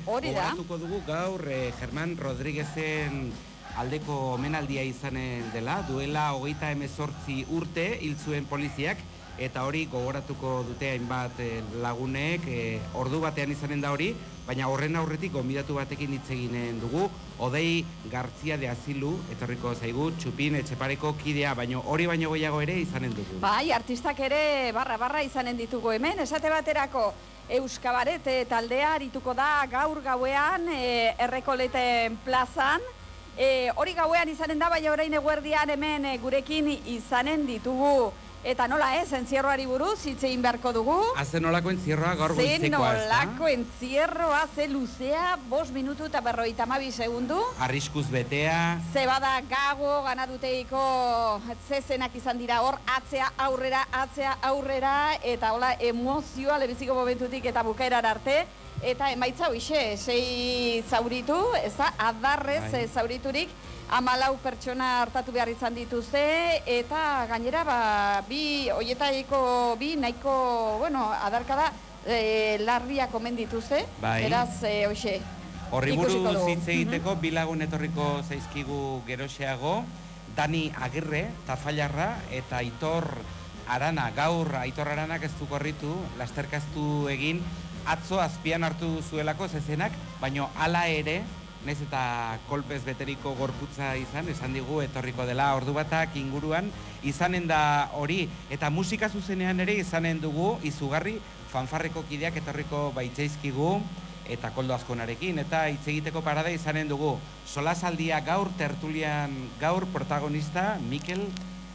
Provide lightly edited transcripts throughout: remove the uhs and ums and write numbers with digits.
Hori da. Gogoratuko dugu gaur Germán Rodríguezen aldeko omenaldia izanen dela, duela 38 urte hil zuen poliziak, eta hori gogoratuko dute hainbat lagunek, ordu batean izanen da hori, baina horren aurretik gonbidatu batekin hitz eginen dugu, Odei Gartzia de Azilu, etorriko zaigu, Txupin Etxepareko kidea, baina hori baino gehiago ere izanen dugu. Bai, artistak ere barra izanen ditugu hemen, esate baterako Euskabaret taldea arituko da gaur gauean Errekoleten plazan. Hori gauean izanen da, baina orain eguerdian hemen gurekin izanen ditugu. Eta nola entzierroari buruz, hitz egin beharko dugu. Haze nolako entzierroa gaur goizekoa, ez da? Nolako entzierroa, ze luzea, 5 minutu eta 52 segundu. Arriskuz betea. Ze bada gago, ganaduteiko zezenak izan dira hor, atzea aurrera, eta hola emozioa lebiziko momentutik eta bukaerar arte. Eta emaitza hoixe, 6 zauritu, ez da, adarrez zauriturik, 14 pertsona hartatu behar izan dituzte, eta gainera, hoietaiko bi nahiko, adarkada larriak omen dituzte, beraz, hoixe. Horri buruz hitz egiteko, bi lagun etorriko zaizkigu geroxeago, Dani Agirre, Tafallarra, eta Aitor Arana. Gaur Aitor Aranak ez du korritu, lasterkaztu egin, atzo azpian hartu zuelako zezenak, baina hala ere, naiz eta kolpez beteriko gorputza izan, esan digu etorriko dela ordu batak inguruan, izanen da hori, eta musika zuzenean ere izanen dugu, izugarri fanfarreko kideak etorriko baitzaizkigu, eta Koldo Azkonarekin, eta hitz egiteko parada izanen dugu. Solasaldia gaur, tertulian gaur, protagonista, Mikel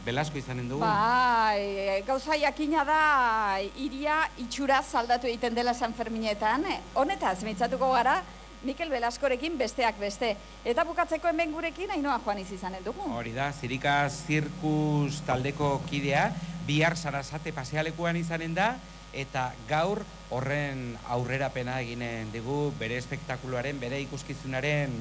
Belasko izanen dugu. Bai, gauza jakina da, iria itxuraz aldatu egiten dela San Ferminetan. Honetaz, mintzatuko gara, Mikel Belaskorekin besteak beste. Eta bukatzeko hemen gurekin, Ainhoa Juaniz izanen dugu. Hori da, Zirikaz Zirkus taldeko kidea, bihar Sarasate pasealekuan izanen da, eta gaur horren aurrerapena eginen digu, bere espektakuluaren, bere ikuskizunaren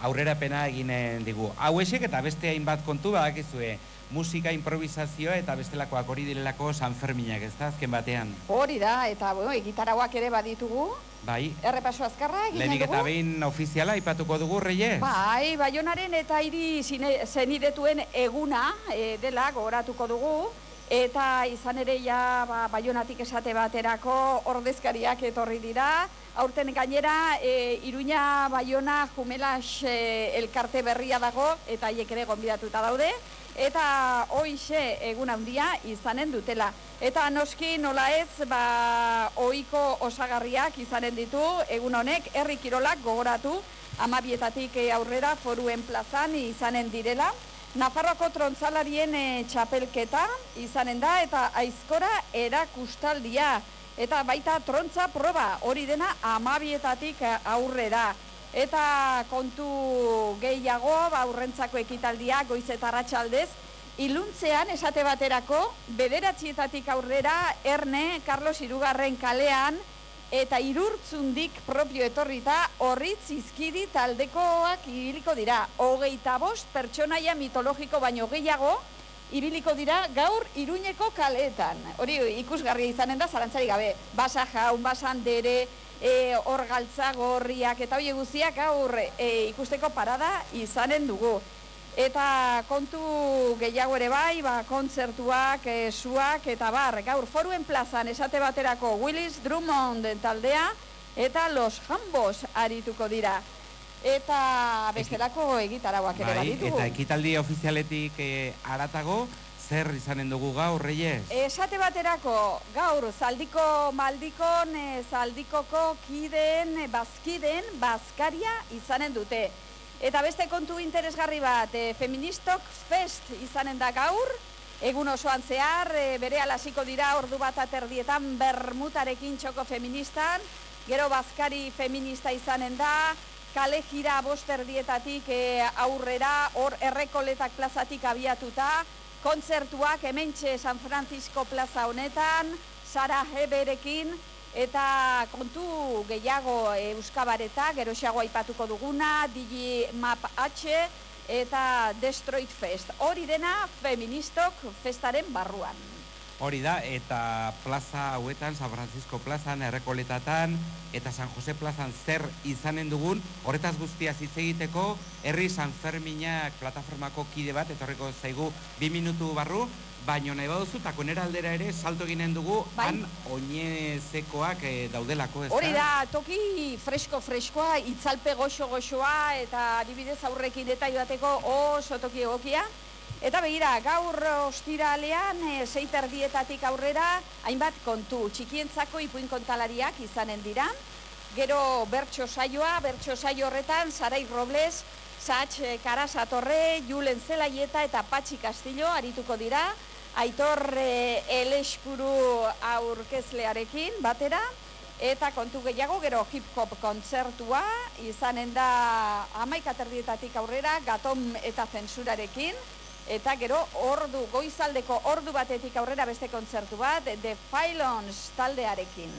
aurrerapena eginen digu. Hauexek eta beste hainbat kontu badakizue, musika, improvisazioa eta bestelakoak hori direlako Sanferminak, ez da, azken batean. Hori da, eta gitarauak ere baditugu. Bai. Errepaso azkarra egiten dugu. Lehenik eta behin ofiziala ipatuko dugu, Reyes? Bai, Baionaren eta hiri zenidetuen eguna dela gogoratuko dugu. Eta izan ere ja Baionatik esate baterako ordezkariak etorri dira. Aurten gainera Iruña Baiona Jumelax elkarte berria dago eta haiek ere gonbidatuta daude. Eta hoixe egun handia izanen dutela. Eta noski nola ez, ohiko osagarriak izanen ditu egun honek, herri kirolak gogoratu, 12-etatik aurrera Foruen plazan izanen direla. Nafarroako trontzalarien txapelketa izanen da eta aizkora erakustaldia. Eta baita trontza proba, hori dena 12-etatik aurrera. Eta kontu gehiago, aurrentzako ekitaldia, goiz eta arratsaldez, iluntzean esate baterako, 9-etatik aurrera, Erne, Carlos Hirugarren kalean, eta Irurtzundik propio etorrita, Horritz Izkiri taldekoak ibiliko dira. 25 pertsonaia mitologiko baino gehiago, ibiliko dira gaur Iruñeko kaleetan. Hori ikusgarria izanen da, zarantzari gabe. Basa Jaun, Basandere, hor galtza gorriak eta hori guztiak gaur ikusteko parada izanen dugu. Eta kontu gehiago ere bai, kontzertuak, suak eta gaur Foruen plazan esate baterako Willis Drummond taldea eta Los Jambos arituko dira. Eta bestelako egitarauak ere baditugu. Eta ekitaldi ofizialetik haratago, zer izanen dugu gaur, Reyes? Esate baterako, gaur Zaldiko Maldikon, Zaldikoko kideen, bazkideen, bazkaria izanen dute. Eta beste kontu interesgarri bat, Feministok Fest izanen da gaur, egun osoan zehar, bere hasiko dira ordu bat aterdietan bermutarekin txoko feministan, gero bazkari feminista izanen da, kale jira 5 erdietatik aurrera, hor Errekoletak plazatik abiatuta, kontzertuak hementxe San Francisco plaza honetan, Sara Heberekin, eta kontu gehiago Euskabareta, geroxeago aipatuko duguna, Digimap H eta Destroyed Fest. Hori dena Feministok festaren barruan. Hori da, eta plaza hauetan, San Francisco plazan, Errekoletatan, eta San Jose plazan zer izanen dugun, horretaz guztiaz hitz egiteko, Herri San Ferminak plataformako kide bat, etorriko zaigu 2 minutu barru, baino nahi baduzu, eta konera aldera ere, salto eginen dugu, han oinezekoak daudelako, ez da? Hori da, toki freskoa, itzalpe goxo-goxoa, eta adibidez aurrekin eta joateko oso toki egokia. Eta begira, gaur ostiralean, 6:30 aurrera, hainbat kontu, txikientzako ipuin kontalariak izanen dira. Gero bertso saio horretan, Sarai Robles, Satx Karasatorre, Julen Zelaieta eta Patxi Castillo arituko dira, Aitor Eleskuru aurkezlearekin batera, eta kontu gehiago, gero hip-hop kontzertua, izanen da 11:30 aurrera, Gatom eta Zentsurarekin, eta gero goizaldeko ordu batetik aurrera beste kontzertu bat, The Pylons taldearekin.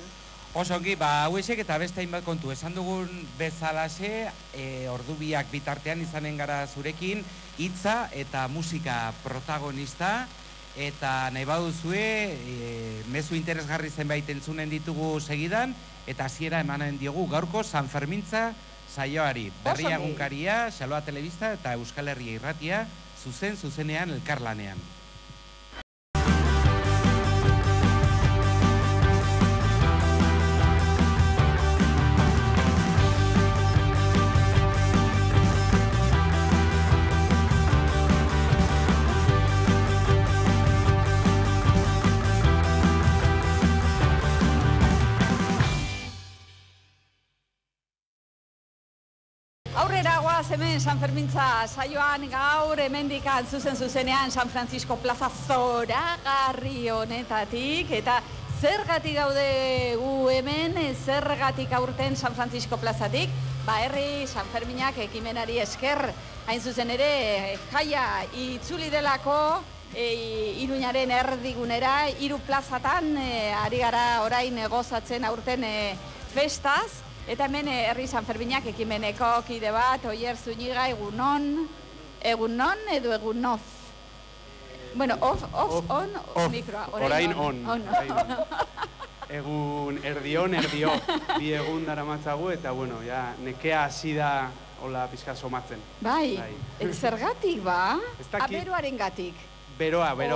Osongi, hauesek eta beste hainbat kontu, esan dugun bezalaxe, ordu biak bitartean izanen gara zurekin, hitza eta musika protagonista, eta nahi baduzue, mezu interesgarri zenbait entzunen ditugu segidan, eta hasiera emanen diogu gaurko San Fermintza saioari. Berria egunkaria, Xaloa Telebista eta Euskal Herria Irratia, zuzenean elkarlanean. Aurrera goaz hemen San Fermintza saioan gaur hemendikan zuzenean San Francisco plaza zoragarri honetatik, eta zergatik gaude gu hemen, zergatik aurten San Francisco plazatik, Herri San Ferminak ekimenari esker, hain zuzen ere jaia itzuli delako Iruñaren erdigunera, 3 plazatan ari gara orain gozatzen aurten festaz. Eta hemen Herri San Ferminak ekimeneko kide bat, Oier Zuniga, egunon edo egunoz? Bueno, on, mikroa. Orain on. Egun erdio, bi egun daramatzagu, eta bueno, nekea hasi da hola pizka somatzen. Bai, zergatik ba? Beroaren gatik. Beroa. Ez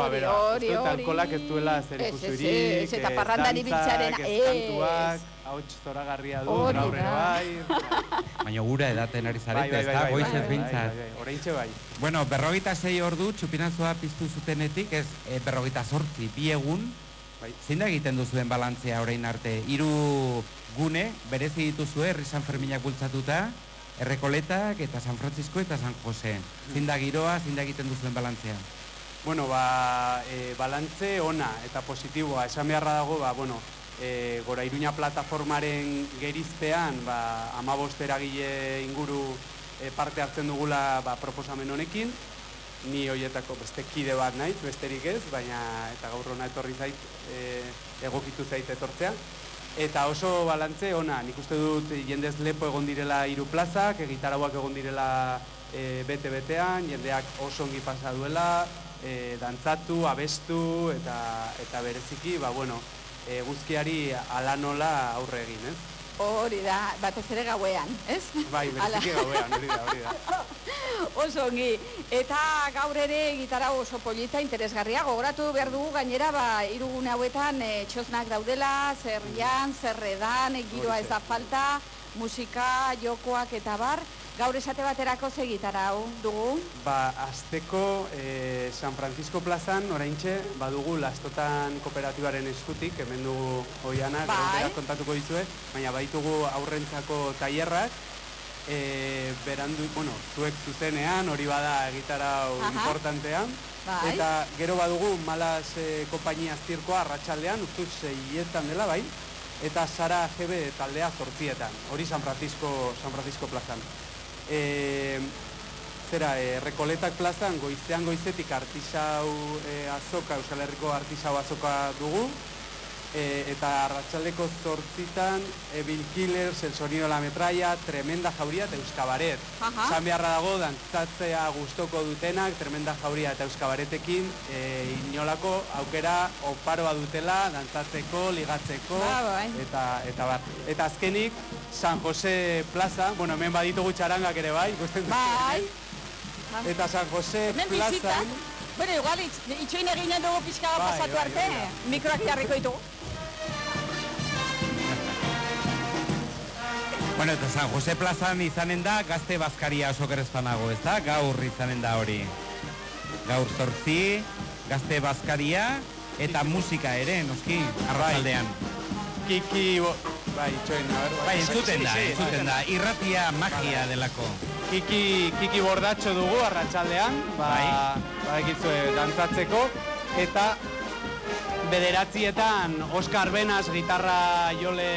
dut alkolak ez duela zer ikusurik, eta parrandan ibiltzearen, ez kantuak, hauts zoragarria du, gaur ere bai. Baina gura edaten ari zarete, ez da, goizez bintzat. Oraintxe bai. Bueno, 46 ordu txupinazua piztu zutenetik, ez 48, 2 egun, zein da egiten duzuen balantzea orain arte? 3 gune, berezi dituzue, Herri San Ferminak bultzatuta, Errekoletak eta San Francisco eta San Jose. Zein da giroa, zein da egiten duzuen balantzea? Bueno, balantze ona eta positiboa, esan beharra dago, Gora Iruña plataformaren gerizpean, 15 eragile inguru parte hartzen dugula proposamen honekin, ni horietako beste kide bat naiz, besterik ez, baina eta gaur hona etorri zait, egokitu zait etortzea. Eta oso balantze ona, nik uste dut jendez lepo egon direla 3 plazak, gitarauak egon direla bete-betean, jendeak oso ongi pasa duela, dantzatu, abestu, eta bereziki, guzkiari ala nola aurre egin, ez? Hori da, batez ere gauean, ez? Bai, bereziki gauean, hori da. Oso ongi, eta gaur ere gitarra oso polita, interesgarria, gogoratu behar dugu gainera, 3 gune hauetan txosnak daudela, zerrian, zerredan, giroa ez da falta, musika, jokoak eta bar. Gaur esate baterako ze gitarra dugu? Azteko San Francisco plazan, oraintxe, badugu Lastotan kooperatibaren eskutik, hemen dugu Oiana, gero kontatuko dizue, baina baitugu aurrentzako tailerrak, zuek zuzenean, hori bada gitarra importantean, eta gero badugu Malas konpainia zirkoa arratsaldean, ustuz 6etan dela, bai, eta Sara GB taldea 8etan, hori San Francisco plazan. Errekoletak plazan goizetik artisau azoka, Euskal Herriko artisau azoka dugu, eta arratsaldeko 8 Bill Killers, El Sonido de la Metralla, Tremenda Jauria eta Euskabaret. Esan beharra dago, dantzatzea gustoko dutenak, Tremenda Jauria eta Euskabaretekin, inolako aukera oparoa dutela, dantzatzeko, ligatzeko, eta bar. Eta azkenik, San Jose Plaza, bueno, hemen baditugu txarangak ere bai, ikusten dut. Bai. Eta San Jose Plaza... Bueno, igual, itxoin eginen dugu pixka pasatu arte, mikroak jarriko ditugu. Bueno, eta San Jose Plazan izanen da, gazte bazkaria oso gerezpanago, ez da? Gaur izanen da hori. Gaur 8, gazte bazkaria, eta musika ere, noski, arratsaldean. Kiki... Bai, itxoin, a ver... Bai, entzuten da, irratia magia delako. Kiki bordatxo dugu arratsaldean, ekizue dantzatzeko, eta 9etan Oskar Benas gitarra jole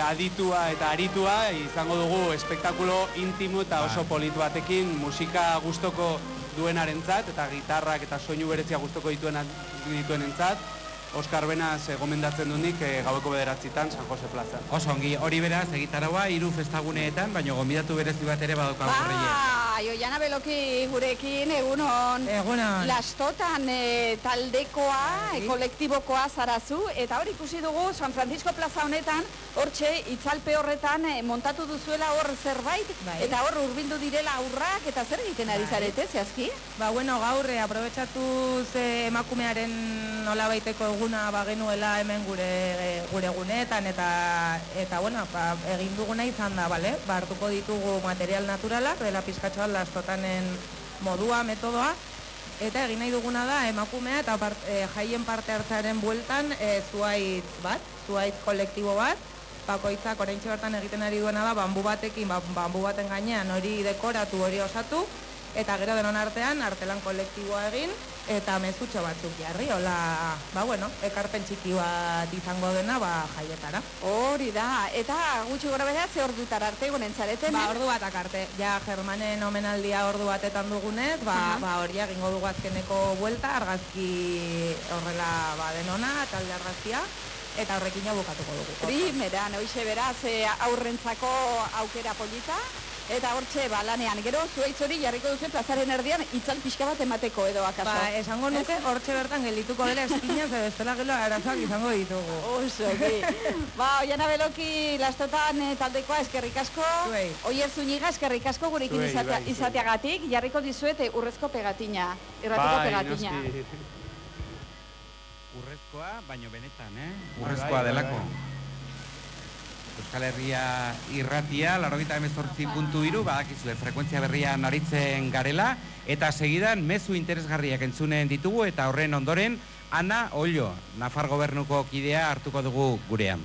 aditua eta aritua izango dugu espektakulo intimo eta oso politu batekin, musika gustoko duenarentzat eta gitarrak eta soinu berezia gustoko dituenentzat. Oskar Benas gomendatzen dunik gaueko 9etan San Jose Plaza. Oso ongi, hori beraz, egitaragoa 3 festaguneetan, baina gonbidatu berezi bat ere badaukagu horreie. Oiana Beloki gurekin, egunon. Egunon. Lastotan taldekoa, kolektibokoa zarazu, eta hor ikusi dugu San Francisco Plaza honetan, hortxe, itzalpe horretan montatu duzuela hor zerbait, eta hor urbildu direla aurrak, eta zer egiten ari zarete, zehazki? Bueno, gaur, aprobetxatuz emakumearen nolabaiteko eguna bagenuela hemen gure guneetan, eta bueno, egin duguna izan da, bale? Hartuko ditugu material naturalak, dela pizkatxoa lastotanen modua, metodoa, eta egin nahi duguna da emakumea eta jaien parte hartzearen bueltan zuaitz kolektibo bat, bakoitzak oraintxe bertan egiten ari duena da bambu batekin, bambu baten gainean hori dekoratu, hori osatu, eta gero denon artean artelan kolektiboa egin, eta mezutxo batzuk jarri, hola, ekarpen txiki bat izango dena, jaietara. Hori da, eta gutxi gora bera, ze ordutara arte egonen zareten? Ordu batak arte, ja Germanen omenaldia ordu batetan dugunez, hori egingo dugu azkeneko buelta, argazki horrela denona, talde argazkia, eta horrekin jau bukatuko dugu. Primeran, hoize beraz, aurrentzako aukera polita, eta hortxe, lanean, gero, zuaitz hori jarriko duzu plazaren erdian itzal pixka bat emateko edo akaso. Esango nuke, hortxe bertan geldituko dela eskinaz, edo bestela gelo arazoak izango ditugu. Oso, Oiana Beloki lastotan taldekoa eskerrik asko, Oier Zuniga eskerrik asko gurekin izateagatik, jarriko dizuete urrezko pegatina, irratiko pegatina. Urrezkoa, baino benetan, urrezkoa delako. Euskal Herria irratia, 98.3, badakizue, frekuentzia berrian aritzen garela, eta segidan mezu interesgarriak entzunen ditugu, eta horren ondoren, Ana Ollo, Nafar Gobernuko kidea hartuko dugu gurean.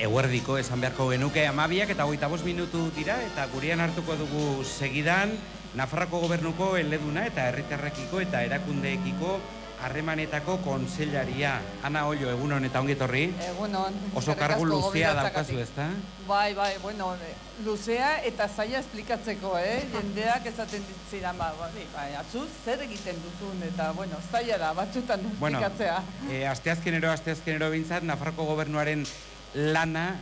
Eguerdiko esan beharko genuke 12 eta 25 minutu dira, eta gurean hartuko dugu segidan Nafarroko Gobernuko eleduna eta herritarrekiko eta erakundeekiko harremanetako kontseilaria. Ana Ollo, egunon eta ongi etorri. Egunon. Oso kargu luzea daukazu, ezta? Bai, luzea eta zaila esplikatzeko, jendeak esaten ditziran, atzuz, zer egiten duzun, eta, zaila da, batzutan esplikatzea. Asteazkenero bintzat, Nafarroko Gobernuaren lana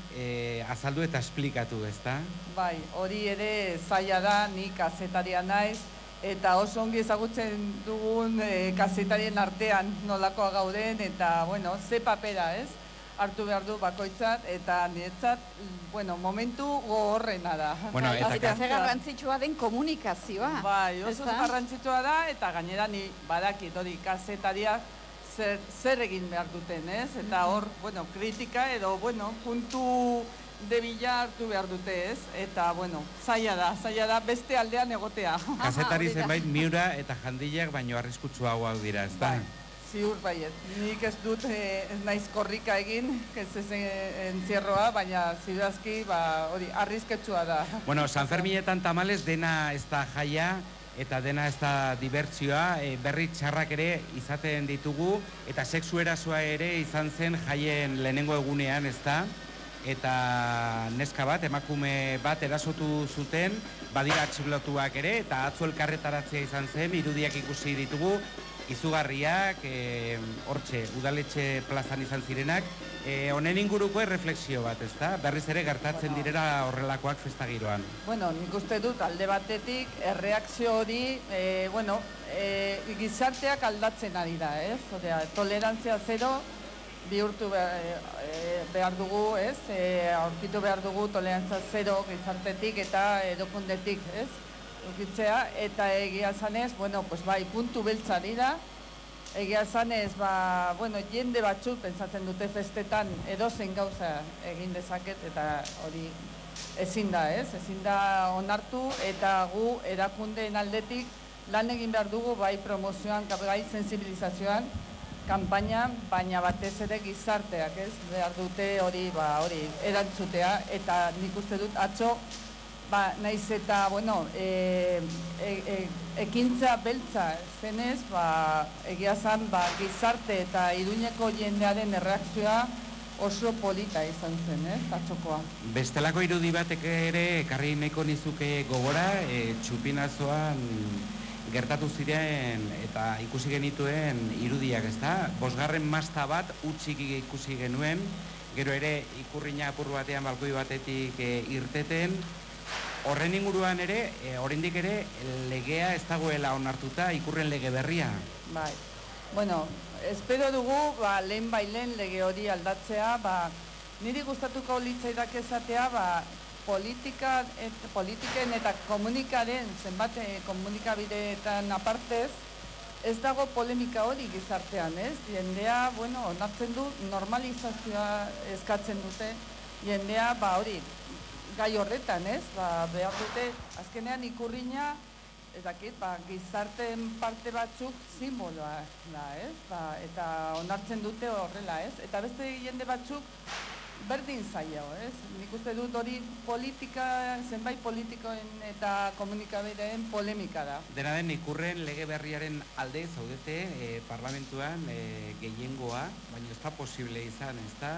azaldu eta esplikatu, ezta? Bai, hori ere zaila da, ni kazetaria naiz, eta oso ongi ezagutzen dugun kazetarien artean nolakoa gauden, eta, ze papera, ez? Hartu behar du bakoitzat, eta niretzat, momentu gogorrena da. Eta ze garrantzitsua den komunikazioa. Bai, oso garrantzitsua da, eta gainera ni badakit hori kazetariak zer egin behar duten, ez? Eta hor, kritika edo, puntu debila hartu behar dute, ez? Eta, zaila da, beste aldean egotea. Kazetari zenbait miura eta jandilak baino arriskutsuagoak dira, ez da? ziur baiet. Nik ez dut, ez naiz korrika egin, ez entzierroa, baina ziurazki, hori, arrisketsua da. Bueno, San Ferminetan tamales dena ez da jaia, eta dena ez da dibertsioa, berri txarrak ere izaten ditugu, eta sexu erasoa ere izan zen jaien lehenengo egunean, ez da? Eta neska bat, emakume bat erasotu zuten, badira atxilotuak ere, eta atzo elkarretaratzea izan zen, irudiak ikusi ditugu, izugarriak, hortxe, udaletxe plazan izan zirenak, honen inguruko erreflexio bat, ez da? Berriz ere gertatzen direla horrelakoak festagiroan. Bueno, nik uste dut alde batetik, erreakzio hori, gizarteak aldatzen ari da, ez? Odea, tolerantzia zero, bihurtu behar dugu, ez? Aurkitu behar dugu tolerantzia zero gizartetik eta edokundetik, ez? Ukitzea, eta egia zanez, bueno, pues bai, puntu beltza dira, egia zanez, bueno, jende batzuk pentsatzen dute festetan edozein gauza egin dezaket, eta hori ezin da, ez? Ezin da onartu, eta gu erakundeen aldetik lan egin behar dugu, bai promozioan, bai sensibilizazioan, kanpaina, baina batez ere gizarteak, ez? Behar dute hori erantzutea, eta nik uste dut atzo, naiz eta, bueno, ekintza beltza zenez, egia zan, gizarte eta Iruñeko jendearen erreakzioa oso polita izan zen, atzokoa. Bestelako irudi batek ere, ekarri nahiko nizuke gogora, txupinazoan gertatu ziren eta ikusi genituen irudiak, ez da? 5. masta bat utzik ikusi genuen, gero ere ikurriña apur batean balkoi batetik irteten. Horren inguruan ere, oraindik ere, legea ez dagoela onartuta, ikurren lege berria. Bai, bueno, espero dugu, lehen bailen lege hori aldatzea, niri gustatuko litzaidak esatea, politiken eta komunikaren, zenbat komunikabideetan apartez, ez dago polemika hori gizartean, ez? Jendea, bueno, onartzen du, normalizazioa eskatzen dute, jendea, hori, gai horretan, ez? Behar dute, azkenean ikurriña, ez dakit, gizarteen parte batzuk simboloa da, ez? Eta onartzen dute horrela, ez? Eta beste jende batzuk berdin zaio, ez? Nik uste dut hori politika, zenbait politikoen eta komunikabideen polemika da. Dena den, ikurren lege berriaren alde zaudete parlamentuan gehiengoa, baina ez da posible izan, ez da?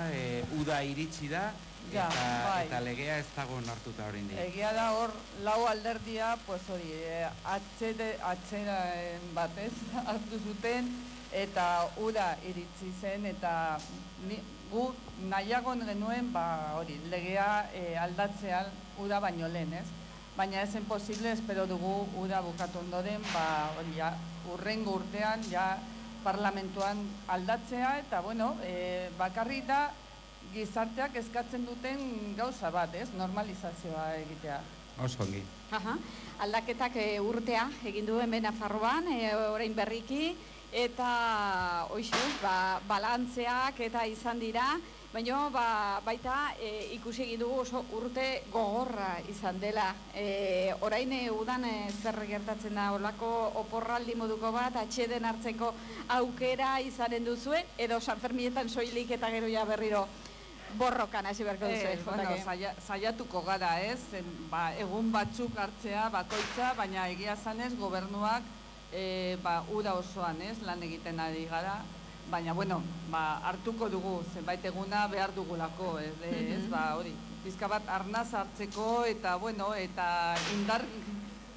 Uda iritsi da, eta legea ez dago onartuta oraindik. Egia da hor, lau alderdia, pues hori, atzera batez hartu zuten, eta uda iritsi zen, eta gu nahiago genuen, hori, legea aldatzean uda baino lehen, ez? Baina ezen posible, espero dugu uda bukatu ondoren, hori, urrengo urtean, parlamentuan aldatzea, eta, bueno, bakarri da, gizarteak eskatzen duten gauza bat, ez? Normalizazioa egitea. Oso ongi. Aldaketak urtea egin du hemen Nafarroan, orain berriki, eta hoxe, balantzeak eta izan dira, baina baita ikusi egin dugu oso urte gogorra izan dela. Orain udan zer gertatzen da, olako oporraldi moduko bat, atxeden hartzeko aukera izanen duzue, edo San Ferminetan soilik eta gero ja berriro borrokan hasi beharko duzu. Saiatuko gara, ez? Egun batzuk hartzea bakoitza, baina egia zanez gobernuak uda osoan, ez? Lan egiten ari gara. Baina, bueno, hartuko dugu, zenbait eguna behar dugulako, ez? Hori, pizka bat arnaz hartzeko eta, bueno, eta indar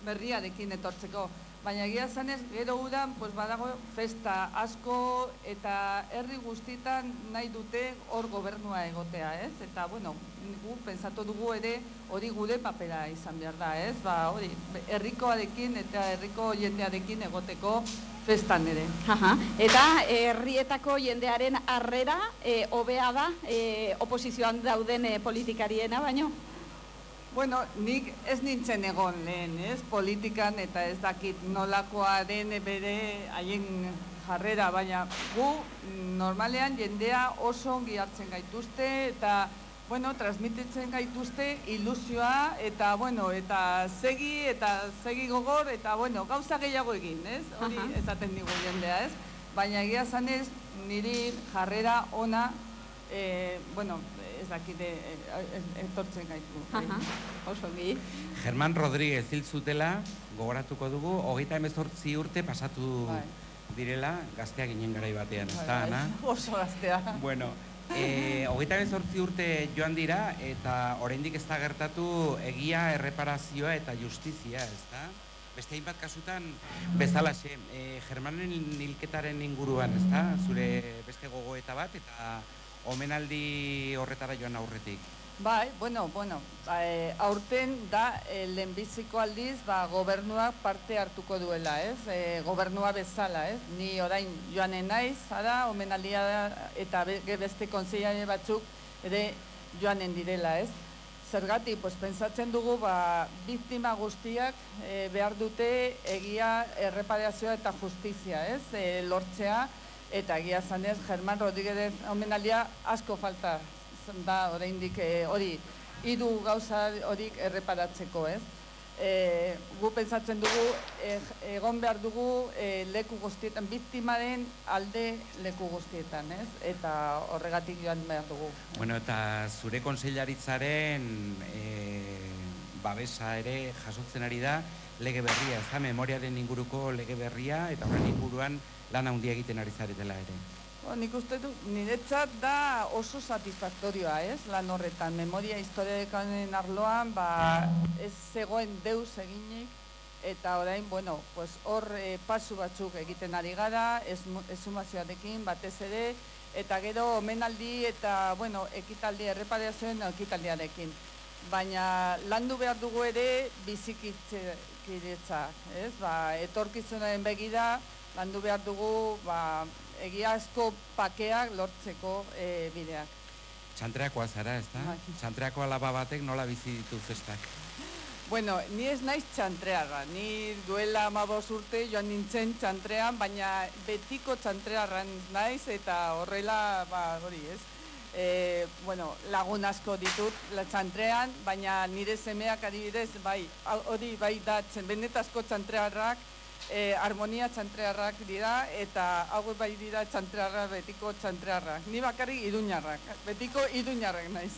berriarekin etortzeko. Baina egia zanez, gero udan, badago festa asko eta herri guztitan nahi dute hor gobernua egotea, ez? Eta, bueno, gu pensatu dugu ere hori gure papera izan behar da, ez? Hori, herrikoarekin eta herriko jendearekin egoteko festan ere. Eta herrietako jendearen harrera hobea da oposizioan dauden politikariena, baino? Bueno, nik ez nintzen egon lehen, ez? Politikan eta ez dakit nolakoa den bere haien jarrera, baina gu normalean jendea oso ongi hartzen gaituzte eta, bueno, transmititzen gaituzte ilusioa eta, bueno, eta segi gogor eta, bueno, gauza gehiago egin, ez? Hori esaten digu jendea, ez? baina egia zanez niri jarrera ona, bueno, ez dakite etortzen gaitu. Oso gi. Germán Rodríguez hil zutela, gogoratuko dugu, 38 urte pasatu direla, gaztea ginen garai batean, ez da, Ana? Oso gaztea. Bueno, 38 urte joan dira, eta oraindik ez da gertatu egia, erreparazioa eta justizia, ez da? Beste hainbat kasutan, bezalaxe, Germanen hilketaren inguruan, ez da? Zure beste gogoeta bat, eta omenaldi horretara joan aurretik. Bai, bueno, aurten da lehenbiziko aldiz gobernuak parte hartuko duela, ez? Gobernua bezala, ez? Ni orain joanen naiz, ara, omenaldia eta beste konseilari batzuk ere joanen direla, ez? Zergatik, pentsatzen dugu, biktima guztiak behar dute egia, erreparazioa eta justizia, ez? Lortzea, eta egia zanez, Germán Rodríguez omenaldia asko falta da oraindik hori, hiru gauza horik erreparatzeko, ez? Gu pentsatzen dugu, egon behar dugu leku guztietan, biktimaren alde leku guztietan, ez? Eta horregatik joan behar dugu. Bueno, eta zure kontseilaritzaren babesa ere jasotzen ari da lege berria, ez da, memoriaren inguruko lege berria, eta horren inguruan lan handia egiten ari zaretela ere. Nik uste du, niretzat da oso satisfaktorioa, ez? Lan horretan, memoria historikoaren arloan, ez zegoen deus eginik, eta orain, bueno, hor pasu batzuk egiten ari gara, esumazioarekin batez ere, eta gero omenaldi eta, bueno, ekitaldi, erreparazioen ekitaldiarekin. Baina landu behar dugu ere bizikidetzak, ez? Etorkizunaren begira, landu behar dugu, egiazko pakeak lortzeko bideak. Txantreakoa zara, ez da? Txantreako alaba batek nola bizi ditu festak? Bueno, ni ez naiz txantrearra. Ni duela 15 urte joan nintzen txantrean, baina betiko txantrearran naiz eta horrela, hori ez. Bueno, lagun asko ditut txantrean, baina nire semeak adibidez, hori da benetazko txantrearrak, harmonia txantrearrak dira, eta hau bai dira txantrearrak, betiko txantrearrak. Ni bakarrik iruñarrak, betiko iruñarrak naiz.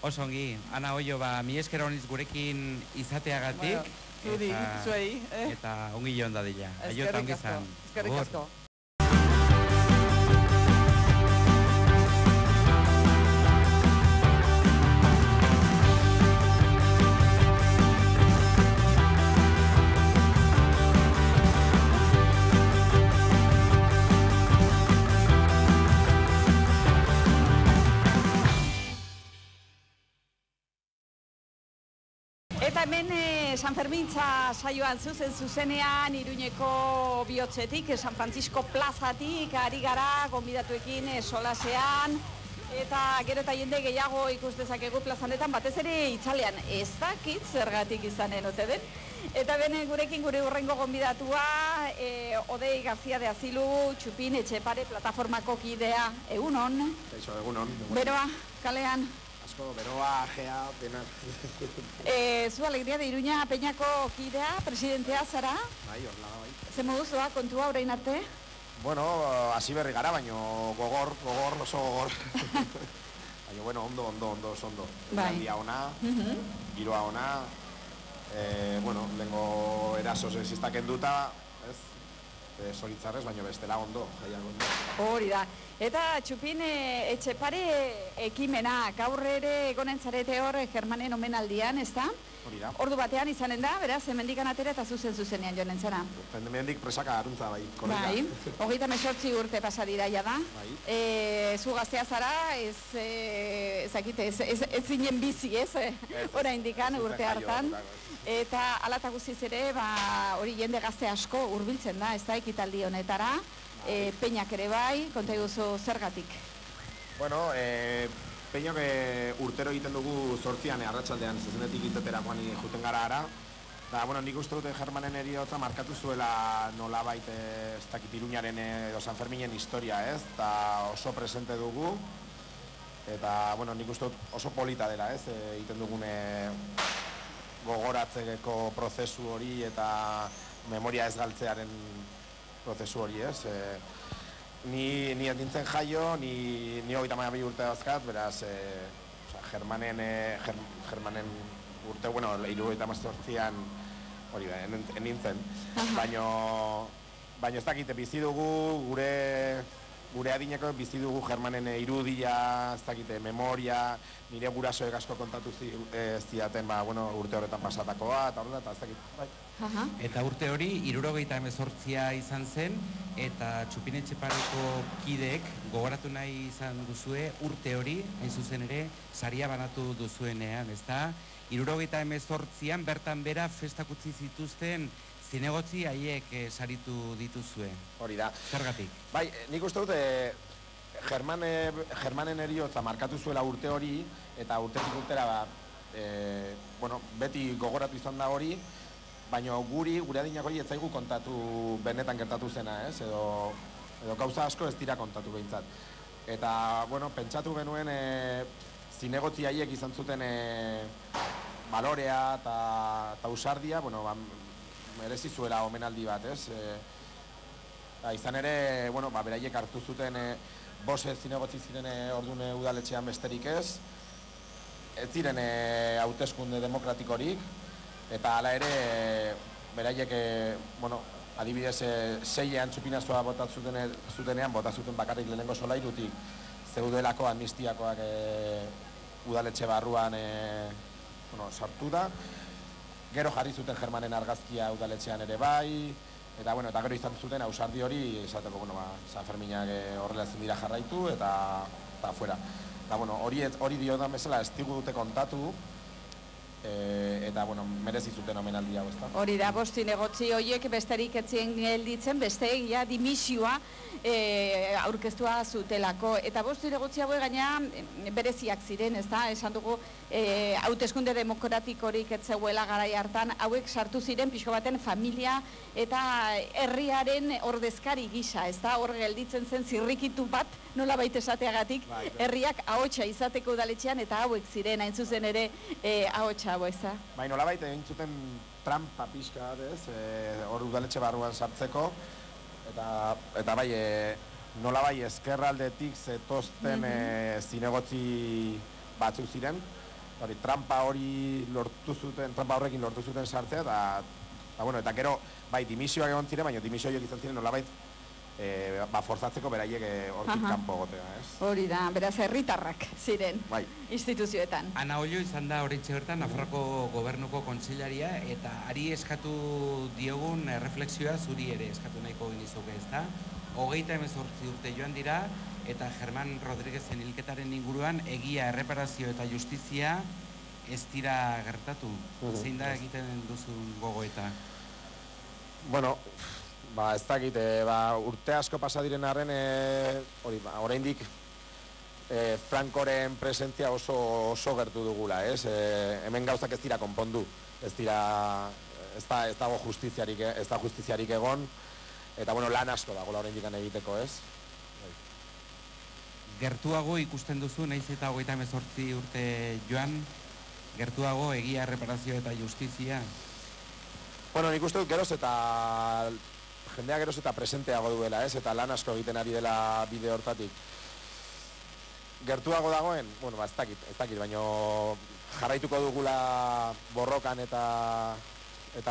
Osongi, Ana Oio, mi esker honiz gurekin izateagatik. Zuri, zuei. Eta ongi joan dadila. Eskerrik asko. Eskerrik asko. Eta hemen San Fermintza saioan zuzenean Iruñeko bihotzetik, San Francisco plazatik, ari gara, gonbidatuekin solasean, eta gero eta jende gehiago ikus dezakegu plazanetan, batez ere itzalean ez dakit zergatik izanen ote den. Eta bene gurekin gure urrengo gonbidatua, Odei García de Azilu, Txupin Etxepare plataformako kidea, egunon? Eso, egunon. Beroa, kalean? Beroa, gea, dena. Zu Alegria de Iruña Peñako kidea, presidentea zara? Bai, horla, bai. Ze moduz doa kontua orain arte? Bueno, hasi berri gara, baino gogor, oso gogor. Baina, bueno, ondo, oso ondo. Landia ona, giroa ona, bueno, lengo eraso sexistak enduta, ez? Zoritzarrez, baina bestela ondo, jaiak ondo. Hori da. Eta Txupin Etxepare ekimena, gaur ere egonen zarete hor Germanen omenaldian, ez da? Hori da. Ordu batean izanen da, beraz, hemendikan atera eta zuzenean joanen zara. Hemendik presaka aruntza, bai, korrika. Bai, 38 urte pasadira ja da. Bai. Zu gaztea zara, ez zinen bizi, ez? Hora indikan urte hartan. Eta alata guztiz ere, hori jende gazte asko hurbiltzen da, ez da, ekitaldi honetara. Peñak ere bai, konta eguzu zergatik? Bueno, Peñok urtero egiten dugu 8an arratsaldean zezenetik iteterakoan juten gara ara. Eta, bueno, nik uste dute Germanen eriotza markatu zuela nolabait ez dakit Iruñaren edo San Ferminen historia, ez? Eta oso presente dugu. Eta, bueno, nik uste dut oso polita dela, ez? Egiten dugune gogoratzeko prozesu hori eta memoria ez galtzearen prozesu hori, ez? ni ez nintzen jaio, ni 32 urte dazkat, beraz, Germanen urte, bueno, 78an, hori da, nintzen. Baina ez dakite, bizi dugu, gure adineko bizi dugu Germanen irudia, ez dakite, memoria, nire gurasoek asko kontatu zidaten, urte horretan pasatakoa, eta horrela, eta ez dakit, bai. Eta urte hori, 78a izan zen, eta Txupinetxepareko kideek gogoratu nahi izan duzue urte hori, hain zuzen ere, saria banatu duzuenean, ezta? 78an bertan bera festak utzi zituzten zinegotzi haiek saritu dituzue. Hori da. Zergatik? Bai, nik uste dut, Germanen eriotza markatu zuela urte hori, eta urtetik urtera, beti gogoratu izan da hori, baina gure adinako ez zaigu kontatu benetan gertatu zena, ez? Edo gauza asko ez dira kontatu behintzat. Eta, pentsatu genuen zinegotzi haiek izan zuten balorea eta ausardia, merezi zuela omenaldi bat, ez? Izan ere, beraiek hartu zuten bose zinegotzi ziren ordune udaletxean besterik ez ziren hauteskunde demokratikorik, eta hala ere, beraiek, adibidez, 6ean Txupinazoa zutenean, bota zuten bakarrik lehenengo solairutik, zeudelako amnistiakoak udaletxe barruan sartu da. Gero jarri zuten Germanen argazkia udaletxean ere bai, eta gero izan zuten ausardi hori, esateko, San Ferminak horrela ezin dira jarraitu, eta fuera. Eta, hori diodan bezala ez digu dute kontatu, eta, merezi zuten omenaldi hau, ezta? Hori da, bost zinegotzi horiek besterik etzien gelditzen, beste egia dimisioa aurkeztua zutelako. Eta bost zinegotzi hauek gaina bereziak ziren, ezta? Esan dugu, hauteskunde demokratikorik etzeuela garai hartan, hauek sartu ziren pixko baten familia eta herriaren ordezkari gisa, ezta? Hor gelditzen zen zirrikitu bat, nola baita esateagatik, herriak ahotsa izateko udaletxean, eta hauek ziren, hain zuzen ere, ahotsa hau, ezta? Bai, nola baita egin zuten trampa pixka, ez? Hor udaletxe barruan sartzeko, eta bai, nola bai ezkerraldetik zetozten zinegotzi batzuk ziren, trampa horrekin lortu zuten sartzea, eta gero, bai, dimisioak egon ziren, baina dimisio horiek izan ziren nolabait forzatzeko beraiek hortik kanpo gotea, ez? Hori da, beraz herritarrak ziren instituzioetan. Ana Ollo izan da oraintxe bertan Nafarroako gobernuko kontseilaria, eta ari eskatu diogun erreflexioa zuri ere eskatu nahiko genizuke, ezta? 38 urte joan dira, eta Germán Rodríguezen hilketaren inguruan egia, erreparazio eta justizia ez dira gertatu. Zein da egiten duzun gogoeta? Ez dakit, urte asko pasa diren arren, oraindik Frankoren presentzia oso gertu dugula, ez? Hemen gauzak ez dira konpondu, ez dago justiziarik egon, eta lan asko dagoela oraindik egiteko, ez? Gertuago ikusten duzu, nahiz eta 38 urte joan, gertuago egia, erreparazio eta justizia? Nik uste dut jendea geroz eta presenteago duela, ez? Eta lan asko egiten ari dela bide hortatik. Gertuago dagoen? Ez dakit, baina jarraituko dugula borrokan eta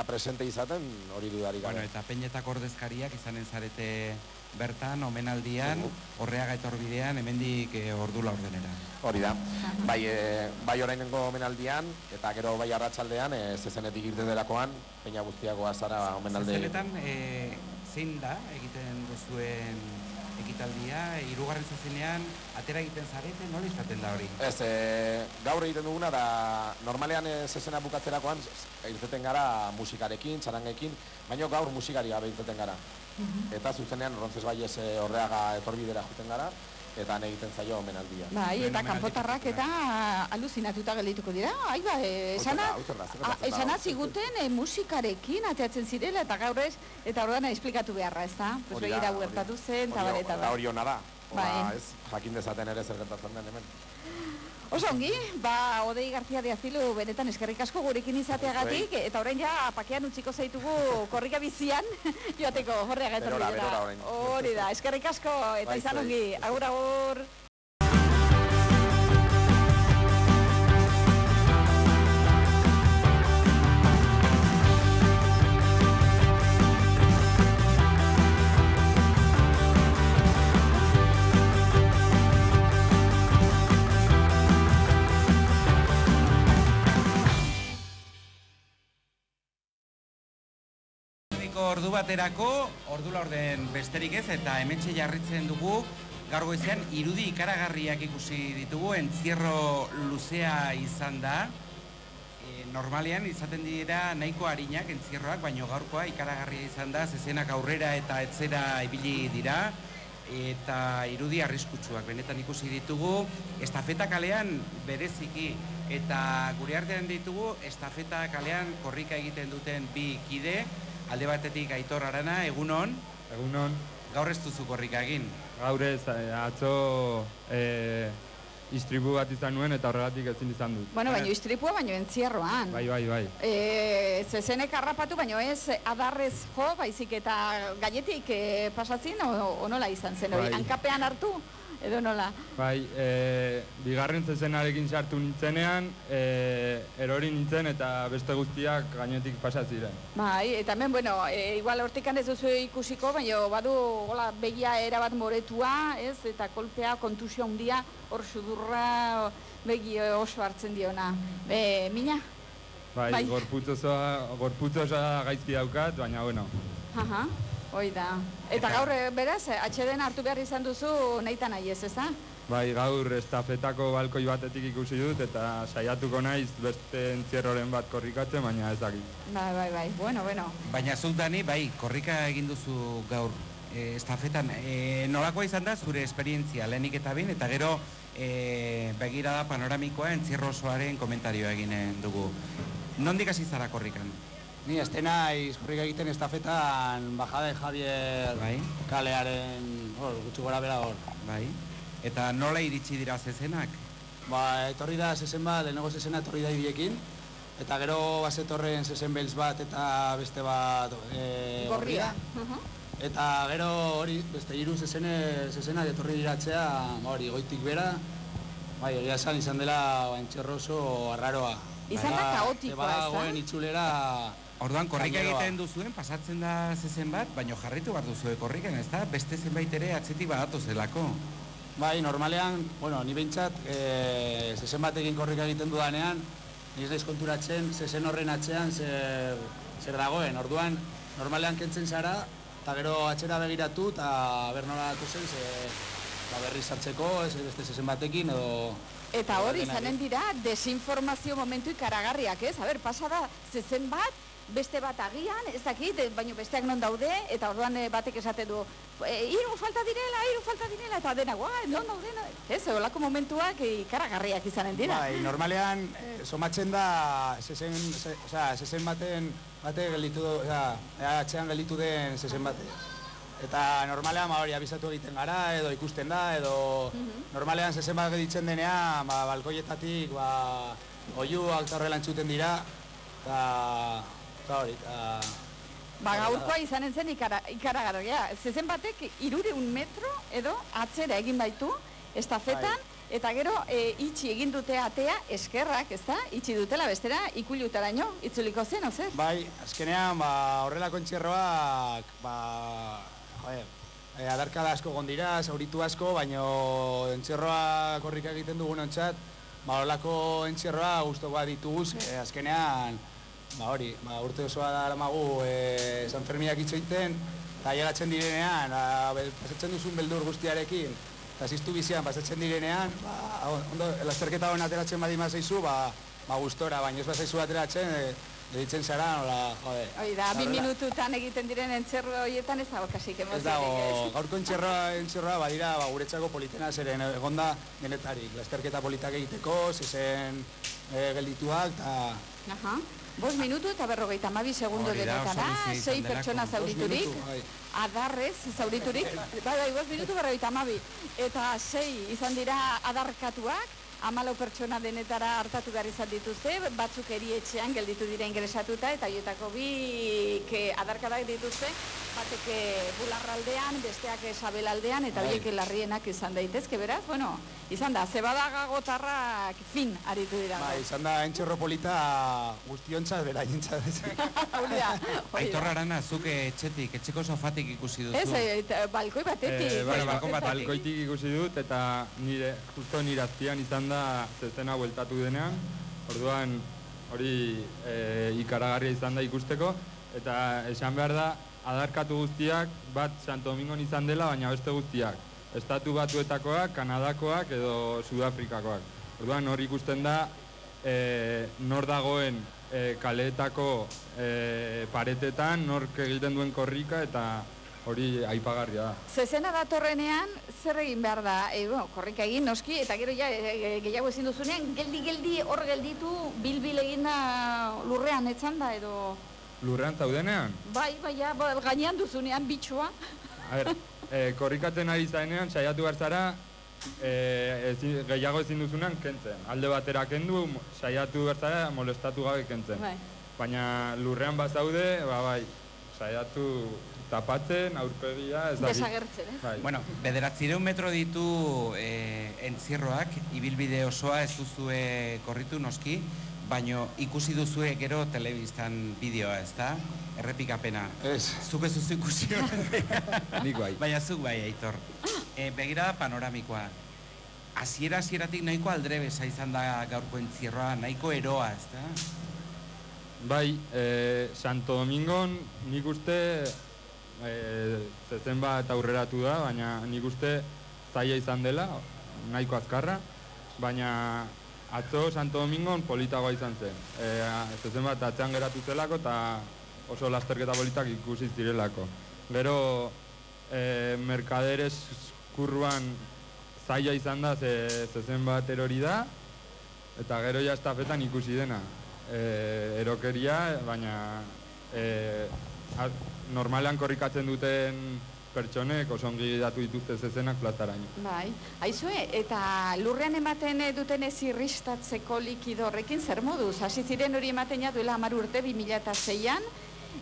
presente izaten hori dudarik gabe. Eta Peñetako ordezkariak izanen zarete bertan, omenaldian, Orreaga etorbidean, hemendik ordu laurdenera. Hori da. Bai orainengo omenaldian, eta gero bai arratsaldean, zezenetik irten delakoan, Peña guztiakoa zara omenalde. Zezenetan, zein da egiten duzuen ekitaldia, 3. zezenean, atera egiten zarete, nola izaten da hori? Ez, gaur egiten duguna da, normalean zezena bukatzerakoan, irteten gara musikarekin, txarangekin, baina gaur musikari gabe irteten gara. Eta zuzenean Roncesvalles Orreaga etorbidera juten gara, eta han egiten zaio omenaldia. Bai, eta kanpotarrak eta aluzinatuta geldituko dira. Esana ziguten musikarekin ateatzen zirela, eta gaur ez, eta orduan esplikatu beharra, ez da? Begira gertatu zen, eta hori hona da. Jakin dezaten ere zer gertatzen den hemen. Oso ongi, Odei García de Azilu benetan eskerrik asko gurekin izateagatik, eta orain ja pakean utziko zaitugu korrika bizian, joateko horreaga etorri dira. Hori da, eskerrik asko, eta izan ongi, agur agur. Ordu baterako, ordu laurden besterik ez, eta hementxe jarritzen dugu, gaur goizean irudi ikaragarriak ikusi ditugu, entzierro luzea izan da. Normalean izaten dira nahiko harinak entzierroak, baino gaurkoa ikaragarria izan da, zezenak aurrera eta etzera ibili dira, eta irudi arriskutsuak benetan ikusi ditugu, estafeta kalean bereziki, eta gure artean ditugu, estafeta kalean korrika egiten duten bi kide, alde batetik Aitor Arana, egunon? Egunon. Gaur ez duzu korrika egin? Gaur ez, atzo istripu bat izan nuen eta horregatik ezin izan dut. Bueno, baino istripua, baino entzierroan. Bai. Zezenek harrapatu, baino ez adarrez jo, baizik eta gainetik pasatzin, o nola izan zen hori? Hankapean hartu, edo nola? Bai, bigarren zezenarekin sartu nintzenean, erori nintzen eta beste guztiak gainetik pasatziren. Bai, eta hemen, bueno, igual hortikan ez duzu ikusiko, baina badu begia erabat moretua, ez? Eta kolpea, kontusio handia, hor sudurra begi oso hartzen diona. Mina? Bai, gorputz osoa gaizki daukat, baina, bueno. Aha. Hoi da. Eta gaur, beraz, atxeden hartu behar izan duzu nahitan nahi ez da? Bai, gaur estafetako balkoi batetik ikusi dut eta saiatuko naiz beste entzierroren bat korrikatzen, baina ez dakit. Bai, bueno. Baina zuk, Dani, bai, korrika egin duzu gaur estafetan. Nolakoa izan da zure esperientzia lehenik eta bin, eta gero begirada panoramikoa entzierro osoaren komentarioa eginen dugu. Nondik hasi zara korrikan? Ni naiz korrika egiten estafetan Bajada de Javier kalearen gutxi gora bera hor. Bai. Eta nola iritsi dira zezenak? Etorri da zezen bat, lehenengo zezena etorri da ibiekin, eta gero bazetorren zezen beltz bat eta beste bat gorria. Eta gero hori, beste hiru zezenak etorri diratzea, hori, goitik bera, bai, hori izan dela entzierro oso arraroa. Izan da kaotikoa, ez da? Goen itxulera... Orduan, korrika egiten duzuen, pasatzen da zezen bat, baina jarritu behar duzue korrikan, ez da? Beste zenbait ere atzetik badatu zelako. Bai, normalean, bueno, ni behintzat, zezen batekin korrika egiten dudanean, ni ez naiz konturatzen, zezen horren atzean zer dagoen. Orduan, normalean kentzen zara, eta gero atxera begiratu, eta bernola datu zen, berriz hartzeko, beste zezen batekin, edo... Eta hori izanen dira desinformazio momentu ikaragarriak, ez? Pasa da zezen bat, beste bat agian, ez dakit, baina besteak non daude, eta orduan batek esate du, hiru falta direla, eta dena, non daude, ez? Olako momentuak ikaragarriak izanen dira. Bai, normalean, somatzen da, zezen baten gelditu, atxean gelditu den zezen batean. Eta normalean hori abizatu egiten gara, edo ikusten da, edo normalean zezen bat gelditzen denean, balkoietatik oiuak eta horrela entzuten dira, eta hori, eta... Gaurkoa izanen zen ikaragarria. Zezen batek 300 metro edo atzera egin baitu, estafetan, eta gero itxi egin dute atea eskerrak, ez da? Itxi dutela bestera, ikulutaraino, itzuliko zen, ozer? Bai, azkenean horrelako entzierroak, adarkada asko gondira, zauritu asko, baina entzierroa korrika egiten dugun ontzat, horrelako entzierroa guztokoa ditugu, azkenean, urte osoa da lamagu San Ferminak itxoiten, eta llegatzen direnean, pasatzen duzun beldur guztiarekin, eta ziztu bizian pasatzen direnean, ondo, lasterketa hona ateratzen badima zaizu, gustora, baina ez bazaizu ateratzen, ditzen zara, nola, jode. Da, 2 minututan egiten diren entzerro horietan ez dago kasik emoziorik. Ez dago, gaurko entzerroa badira guretzako politena zeren egonda denetarik. Lasterketa politak egiteko, zezen geldituak, eta... 5 minutu eta 52 segundo denetara, 6 pertsona zauriturik, adarrez zauriturik, 5 minutu 52, eta 6 izan dira adarkatuak, 14 pertsona denetara hartatu behar izan dituzte, batzuk erietxean gelditu dira ingresatuta, eta horietako bi adarkadak dituzte, batek bularraldean, besteak sabelaldean, eta horiek larrienak izan daitezke, beraz, bueno, izan da, zebadaga gotarrak fin aritu dira. Izan da, entxerro polita guztiontzat, berainentzat. Aitor Arana, zuk etxeko sofatik ikusi duzu? Ez, balkoi batetik. Balkoitik ikusi dut, eta justo nire azpian izan da zezena bueltatu denean, orduan hori ikaragarria izan da ikusteko, eta esan behar da, adarkatu guztiak bat Santo Domingon izan dela, baina beste guztiak. Estatu Batuetakoak, Kanadakoak edo Sudafrikakoak. Orduan hori ikusten da, nor dagoen kaleetako paretetan, nork egiten duen korrika eta hori aipagarria da. Zezena datorrenean, zer egin behar da? Korrika egin, noski, eta gero gehiago ezin duzunean, geldi, hor gelditu, bil egin da lurrean etzan da, edo... Lurrean zaudenean? Bai, gainean duzunean, bitxua. Korrikatzen ari zainean, saiatu behar zara, gehiago ezin duzunean kentzen. Alde batera kendu, saiatu behar zara, molestatu gabe kentzen. Baina lurrean bazaude, saiatu tapatzen, aurpegia, ez da... Desagertzen, eh? Bueno, 900 metro ditu entzierroak, ibilbide osoa ez duzue korritu noski, baina ikusi duzue gero telebistan bideoa, ez da? Errepikapena. Ez. Zuk ez duzu ikusi horretik. Nik bai. Baina zuk bai, Aitor. Begirada panoramikoa. Hasieratik nahiko aldrebesa izan da gaurko entzierroa, nahiko eroa, ez da? Bai, Santo Domingon nik uste zezen bat aurreratu da, baina nik uste zaila izan dela, nahiko azkarra, baina atzo Santo Domingon politagoa izan zen. Zezen bat atzean geratu zelako eta oso lasterketa politak ikusi zirelako. Gero, Mercaderes kurruan zaila izan da zezen bat erori da, eta gero ja estafetan ikusi dena. Erokeria, baina normalean korrikatzen duten pertsonek oso ongi datu dituzte zezenak plazaraino. Bai, aizue, eta lurrean ematen duten ez irristatzeko likido horrekin zer moduz? Hasi ziren hori ematen duela 10 urte 2006an,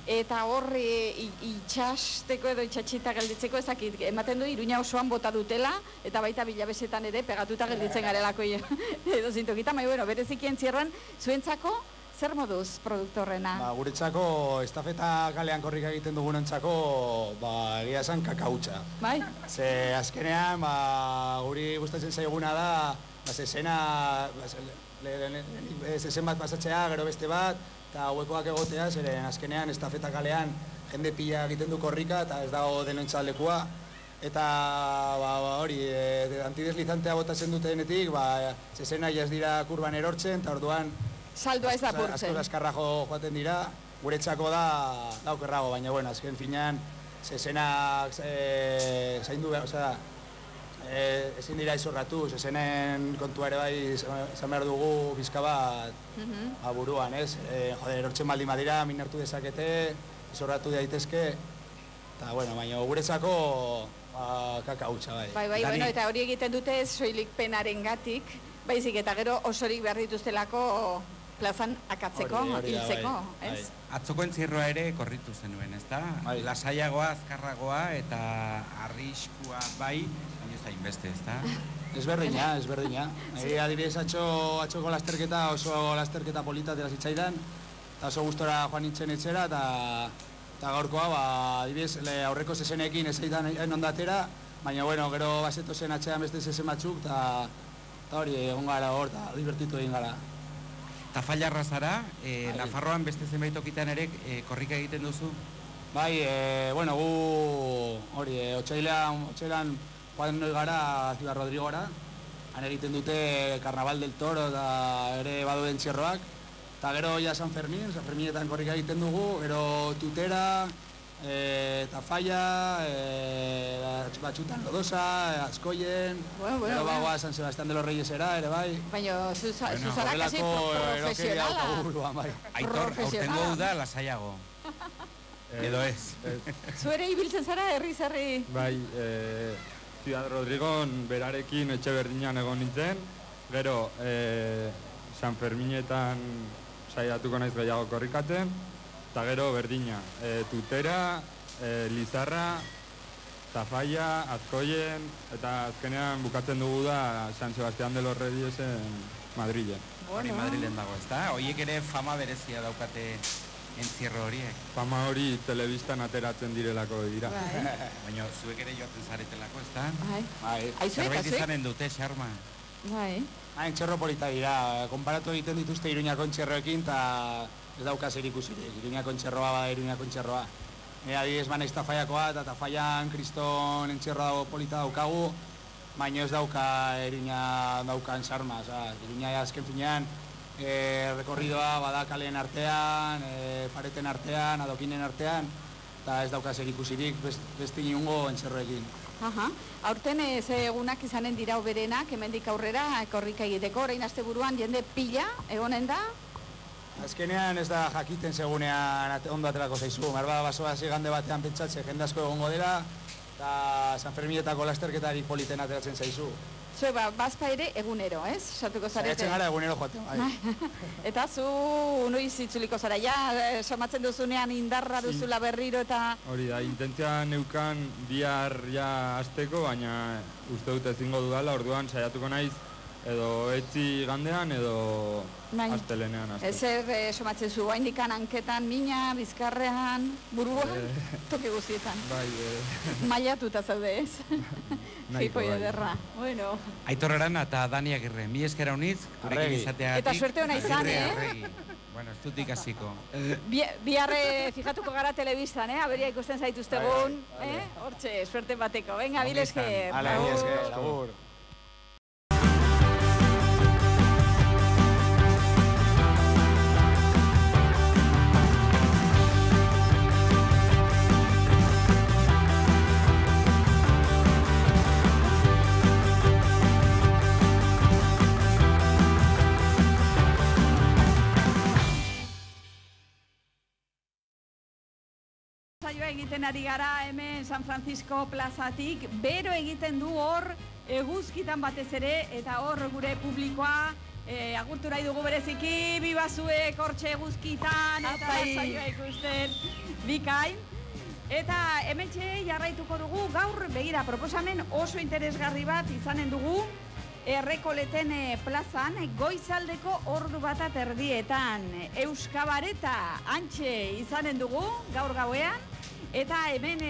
eta hor itxasteko edo itxatxita gelditzeko ezakit, ematen du Iruña osoan bota dutela, eta baita Bilabesetan ere pegatuta gelditzen garelako edo zintokita, baina bereziki entzierroan, zuentzako zer moduz produktorrena? Guretzako estafeta kalean korrika egiten dugunentzako, egia esan kakautxa. Bai? Ze azkenean, guri gustatzen zaiguna da, zezen bat pasatzea, gero beste bat, eta hauekoak egotea, zeren azkenean estafeta kalean jende pila egiten du korrika eta ez dago denontzalekua. Eta hori, antideslizantea botatzen dutenetik, zezena ez dira kurban erortzen, eta orduan saldoa ez apurtzen. Azko azkarrajo joaten dira, guretzako da okerrago, baina azken finean zezenak zaindu behar, ezin dira izorratu, zezenen kontua ere bai izan behar dugu bizka bat buruan, ez? Erortzen baldin badira, min hartu dezakete, izorratu daitezke, eta baina guretzako kakautxa bai. Bai, eta hori egiten dute soilik penaren gatik, baizik eta gero osorik behar dituztelako plazan akatzeko, hiltzeko, ez? Atzoko entzierroa ere korritu zenuen, ez da? Lasaiagoa, azkarragoa eta arriskua bai, baina ez da inbeste, ez da? Ezberdina. Adibidez, atxoko lasterketa oso lasterketa polita dela zitzaidan, eta oso gustora joan nintzen etxera, eta gaurkoa, adibidez, aurreko zezenekin ez zaitan ondatera, baina, gero bazeto zen atxean beste zezen batzuk, eta hori, egon gara hor, eta divertitu egin gara. Tafallarra zara, Nafarroan beste zenbait tokitan ere korrika egiten duzu? Bai, gu hori, otsailean joan noi gara Ciudad Rodrigora, han egiten dute Carnaval del Toro eta ere badu entzierroak, eta gero ja San Ferminetan korrika egiten dugu, gero Tutera, Tafalla, Batxutan Lodosa, Azkoien, gero bagoa San Sebastián de los Reyesera, ere bai. Baina, zuzara kasi profesionala. Aitor, aurtengo da lasaiago. Edo ez. Zuere ibiltzen zara, herri-zerri? Bai, Ciudad Rodrigon berarekin etxe berdinean egon nintzen, Gero, San Ferminetan saiatuko naiz gehiago korrikatzen, eta gero berdina, Tutera, Lizarra, Tafalla, Azkoien, eta azkenean bukatzen dugu da San Sebastián de los Reyesen Madrilen. Hori Madrilen dago, ezta? Horiek ere fama berezia daukate entzierro horiek. Fama hori telebistan ateratzen direlako dira. Baina zuek ere joaten zaretelako, ezta? Bai. Zerbait izanen dute, xarma. Bai. Entxerro polita dira, konparatu egiten dituzte Iruñako entxerroekin, eta ez dauka zer ikusirik. Iruñako entxerroa bada Iruñako entxerroa. Adibidez banaiz Tafaiakoa, eta Tafaian kriston entxerroa dago polita daukagu, baina ez dauka Iruña daukan sarma. Iruña azken finean, rekorridoa bada kaleen artean, pareten artean, adokinen artean, eta ez dauka zer ikusirik beste inungo entxerroekin. Aurten ze egunak izanen dira oberenak, hemendik aurrera, korrika egiteko, orain asteburuan jende pila egonen da? Azkenean ez da jakiten segunean ondo aterako zaizu. Merba basoa zigande batean pentsatze jende asko egongo dela, eta San Ferminetako lasterketarik politen ateratzen zaizu. Zue, bazpa ere egunero, ez? Satuko zarete? Zaiatzen gara egunero joaten, bai. Eta zu noiz itzuliko zara, somatzen duzunean indarra duzula berriro eta... Hori da, intentzia neukan bihar ja azteko, baina uste dut ezingo dudala, orduan saiatuko naiz edo etzi gandean edo astelenean azteko. Ezer somatzen zu, haindikan hanketan, mina, bizkarrean, buruan, toki guztietan. Bai, mailatuta zaude, ez? Jipoi ederra. Bueno. Aitor Arana eta Dani Agirre, mi eskera uniz, gurekin izateagatik. Eta suerte hona izan, Bueno, ez dut ikasiko. Biarre fijatuko gara telebistan, aberia ikusten zaituztegun. Hortxe, suerte bateko. Venga, bil esker. Hala, bil esker, labur. Egiten ari gara hemen San Francisco plazatik, bero egiten du hor eguzkitan batez ere, eta hor gure publikoa agurtu nahi dugu bereziki, bibazuek hortxe eguzkitan, eta saioa ikusten bikain. Eta hementxe jarraituko dugu gaur, begira, proposamen oso interesgarri bat izanen dugu, Errekoleten plazan, goizaldeko ordu bat erdietan, Euskabareta antxe izanen dugu gaur gauean, eta hemen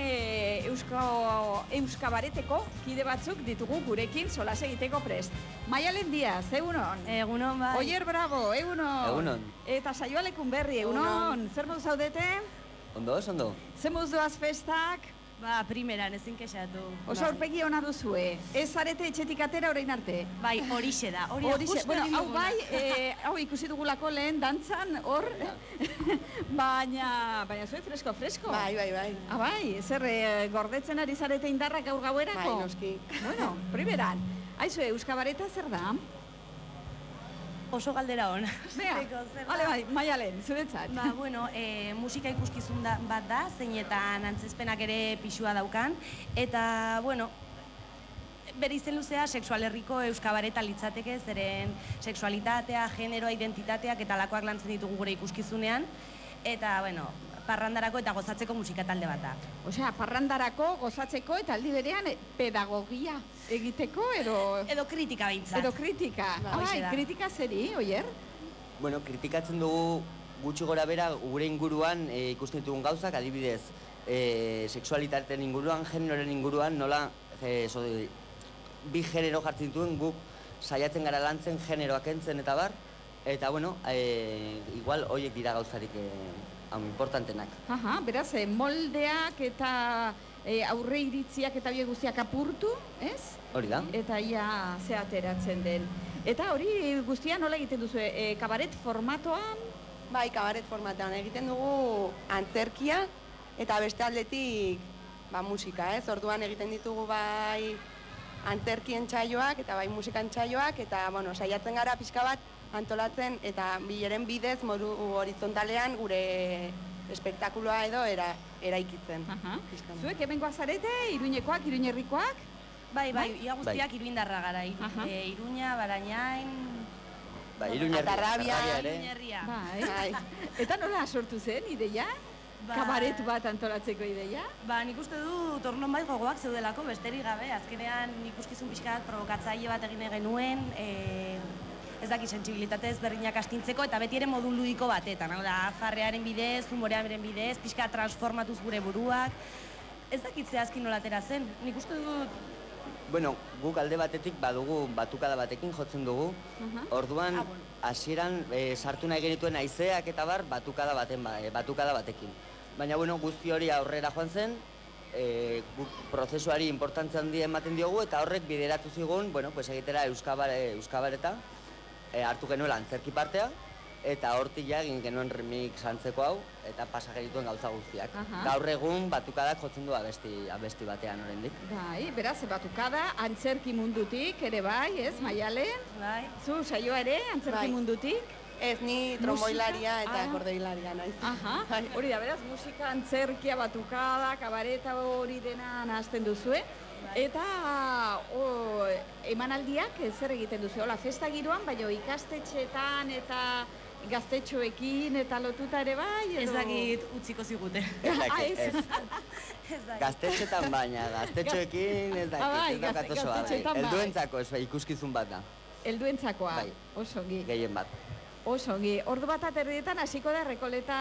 Euskabareteko kide batzuk ditugu gurekin solas egiteko prest. Maialen Diaz, egunon? Egunon, bai. Oier Bravo, egunon? Egunon. Eta Saioalekun Berri, egunon? Zer modu zaudete? Ondo, ondo. Zer modu doaz festak? Ba, primeran, ezin kexatu. Oso aurpegi hona duzue. Ez zarete etxetik atera orain arte? Bai, horixe da. Bueno, hau bai, hau ikusi dugulako lehen dantzan hor, baina zue fresko. Bai. Bai, zer gordetzen ari zarete indarrak gaur gauerako? Bai, noski. Bueno, primeran. Aizu, Euskabareta zer da? Oso galdera hona. Bea, bai, Maialen, zuretzat. Ba, bueno, musika ikuskizun bat da, zeinetan antzezpenak ere pixua daukan, eta, bueno, bere izen luzea sexualerriko Euskabareta litzateke, zeren sexualitatea, generoa, identitateak eta lakoak lantzen ditugu gure ikuskizunean, eta, bueno, parrandarako eta gozatzeko musika talde bat da. Osea, parrandarako, gozatzeko eta aldi berean pedagogia egiteko edo kritika behintzat. Edo kritika. Kritika zeri, Oier? Bueno, kritikatzen dugu gutxi gora bera gure inguruan ikusten ditugun gauzak, adibidez, sexualitateen inguruan, generoren inguruan, nola bi genero jartzen dituen guk saiatzen gara lantzen generoak entzen eta bar, eta bueno, igual horiek dira gauzarik importantenak. Beraz, moldeak eta aurre iritziak eta bie guztiak apurtu, ez? Hori da. Eta ia ze ateratzen den. Eta hori guztia nola egiten duzu, kabaret formatoan? Bai, kabaret formatoan egiten dugu antzerkia eta beste aldetik musika, ez? Orduan egiten ditugu bai antzerkien txaioak eta bai musikan txaioak, eta saiatzen gara pixka bat antolatzen eta bileren bidez modu horizontalean gure espektakuloa edo eraikitzen. Zuek hemengoak zarete, Iruñekoak, Iruñerrikoak? Bai, ia guztiak iruindarra gara. Iruña, Barañain... Atarrabia ere. Eta nola sortu zen, ideia? Kabaret bat antolatzeko ideia? Nik uste du tornonbait gogoak zeudelako, besterik gabe. Azkenean ikuskizun pixkat provokatzaile bat egin genuen, ez daki sentsibilitatez berdinak astintzeko, eta beti ere modu ludiko batetan. Hau da, farrearen bidez, humorearen bidez, pixkat transformatuz gure buruak. Ez dakit zehazkin nola atera zen. Nik uste dut... Bueno, guk alde batetik badugu batukada batekin jotzen dugu. Orduan, hasieran sartu nahi genituen haizeak eta bar batukada batekin. Baina, bueno, guzti hori aurrera joan zen, guk prozesuari importantzia handia ematen diogu, eta horrek bideratu zigun, bueno, pues egitera Euskabareta, hartu genuela antzerki partea, eta hortik ja egin genuen remix antzeko hau, eta pasa genituen gauza guztiak. Gaur egun batukadak jotzen du abesti batean oraindik. Bai, beraz, batukada antzerki mundutik ere bai, ez, Maialen? Bai. Zu, saioa ere, antzerki mundutik? Ez, ni tromboilaria eta akordeilaria naiz. Hori da, beraz, musika, antzerkia, batukada, kabareta hori dena nahazten duzue. Eta emanaldiak zer egiten duzu? Hola, festa giroan, baina ikastetxeetan eta gaztetxoekin eta lotuta ere bai? Ez dakit utziko zigute. Gaztetxetan baina, gaztetxoekin ez dakit osoa. Helduentzako ikuskizun bat da. Helduentzakoa, oso ongi. Gehien bat. Oso ongi. Ordu bat aterdietan hasiko da Rekoleta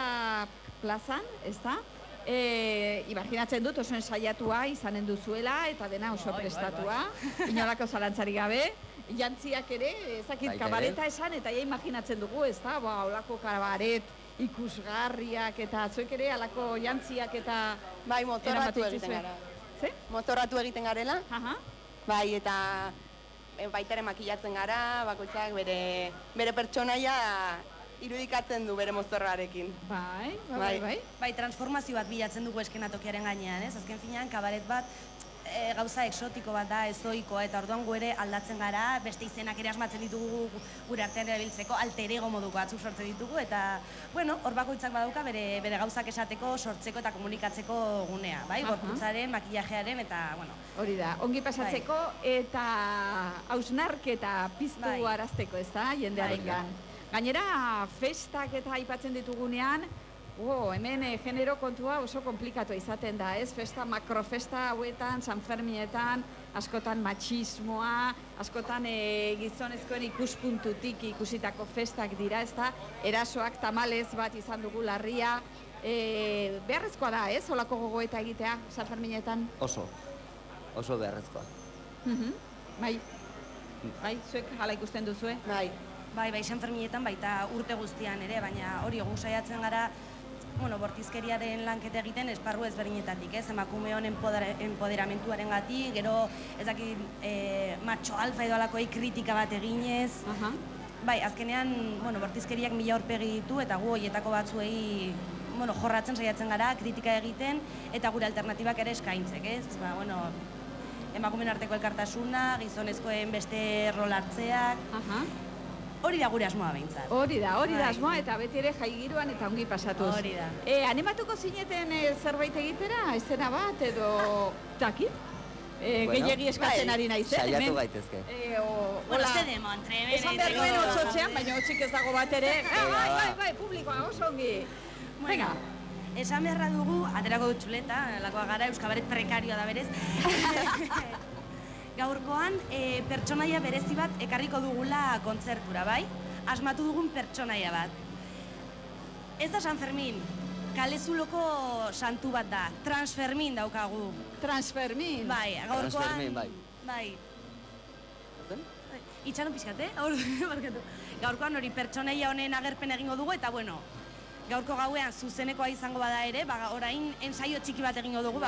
plazan, ez da? Imaginatzen dut oso ensaiatua izanen duzuela eta dena oso prestatua, inolako zalantzarik gabe. Jantziak ere, ezakit kabareta esan, eta ja imaginatzen dugu, ez da? Olako kabaret ikusgarriak eta zuek ere alako jantziak eta... Bai, motorratu egiten gara. Ze? Motorratu egiten garela. Bai, eta baita ere makillatzen gara, bakoitzak bere pertsonaia irudikatzen du bere mozorrarekin. Bai, transformazio bat bilatzen dugu eskenatokiaren gainean, ez? Azken finean, kabaret bat gauza exotiko bat da, ezoikoa, eta orduan gu ere aldatzen gara, beste izenak ere asmatzen ditugu gure artean erabiltzeko, alter ego moduko batzuk sortzen ditugu, eta, bueno, hor bakoitzak badauka bere gauzak esateko, sortzeko eta komunikatzeko gunea, bai? Gorputzaren, makillajearen, eta, bueno. Hori da, ongi pasatzeko eta hausnarketa piztu arazteko, ez da, jendearengan. Gainera, festak eta aipatzen ditugunean, hemen genero kontua oso komplikatu izaten da, ez? Festa, makrofesta hauetan, Sanferminetan, askotan matxismoa, askotan gizonezkoen ikuspuntutik ikusitako festak dira, ez da? Erasoak tamalez bat izan dugu larria. Beharrezkoa da, ez? Olako gogoeta egitea, Sanferminetan? Oso beharrezkoa. Bai, zuek hala ikusten duzue? Bai, Sanferminetan baita urte guztian ere, baina hori egun saiatzen gara bortizkeriaren lanketa egiten esparru ezberdinetatik, ez? Emakumeon empoderamentuaren gati, gero ezakit macho alfa edo alakoei kritika bat eginez. Bai, azkenean, bortizkeriak mila aurpegi ditu eta gu horietako batzuei jorratzen saiatzen gara, kritika egiten eta gure alternatibak ere eskaintzek, ez? Emakumeen arteko elkartasuna, gizonezkoen beste rol hartzeak... Hori da gure asmoa behintzat. Hori da asmoa eta beti ere jai giroan eta ongi pasatuz. Hori da. Animatuko zineten zerbait egitera, eszena bat edo takit? Gehiagi eskatzen ari naizen, hemen? Saiatu gaitezke. Bueno, ze demo, entremen... Esan behar duen otzotzean, baina otzik ez dago bat ere. Bai, publikoa, oso ongi. Venga. Esan beharra dugu, aterako dut txuleta, lakoa gara, Euskabaret prekarioa da berez. Gaurkoan, pertsonaia berezi bat ekarriko dugula kontzertura, bai? Asmatu dugun pertsonaia bat. Ez da Sanfermin, Kalezuloko santu bat da, Transfermin daukagu. Transfermin? Bai, gaurkoan... Transfermin, bai. Bai. Itxaron pixkat, Gaurkoan hori pertsonaia honen agerpen egingo dugu, eta bueno, gaurko gauean zuzenekoa izango bada ere, orain ensaio txiki bat egingo dugu,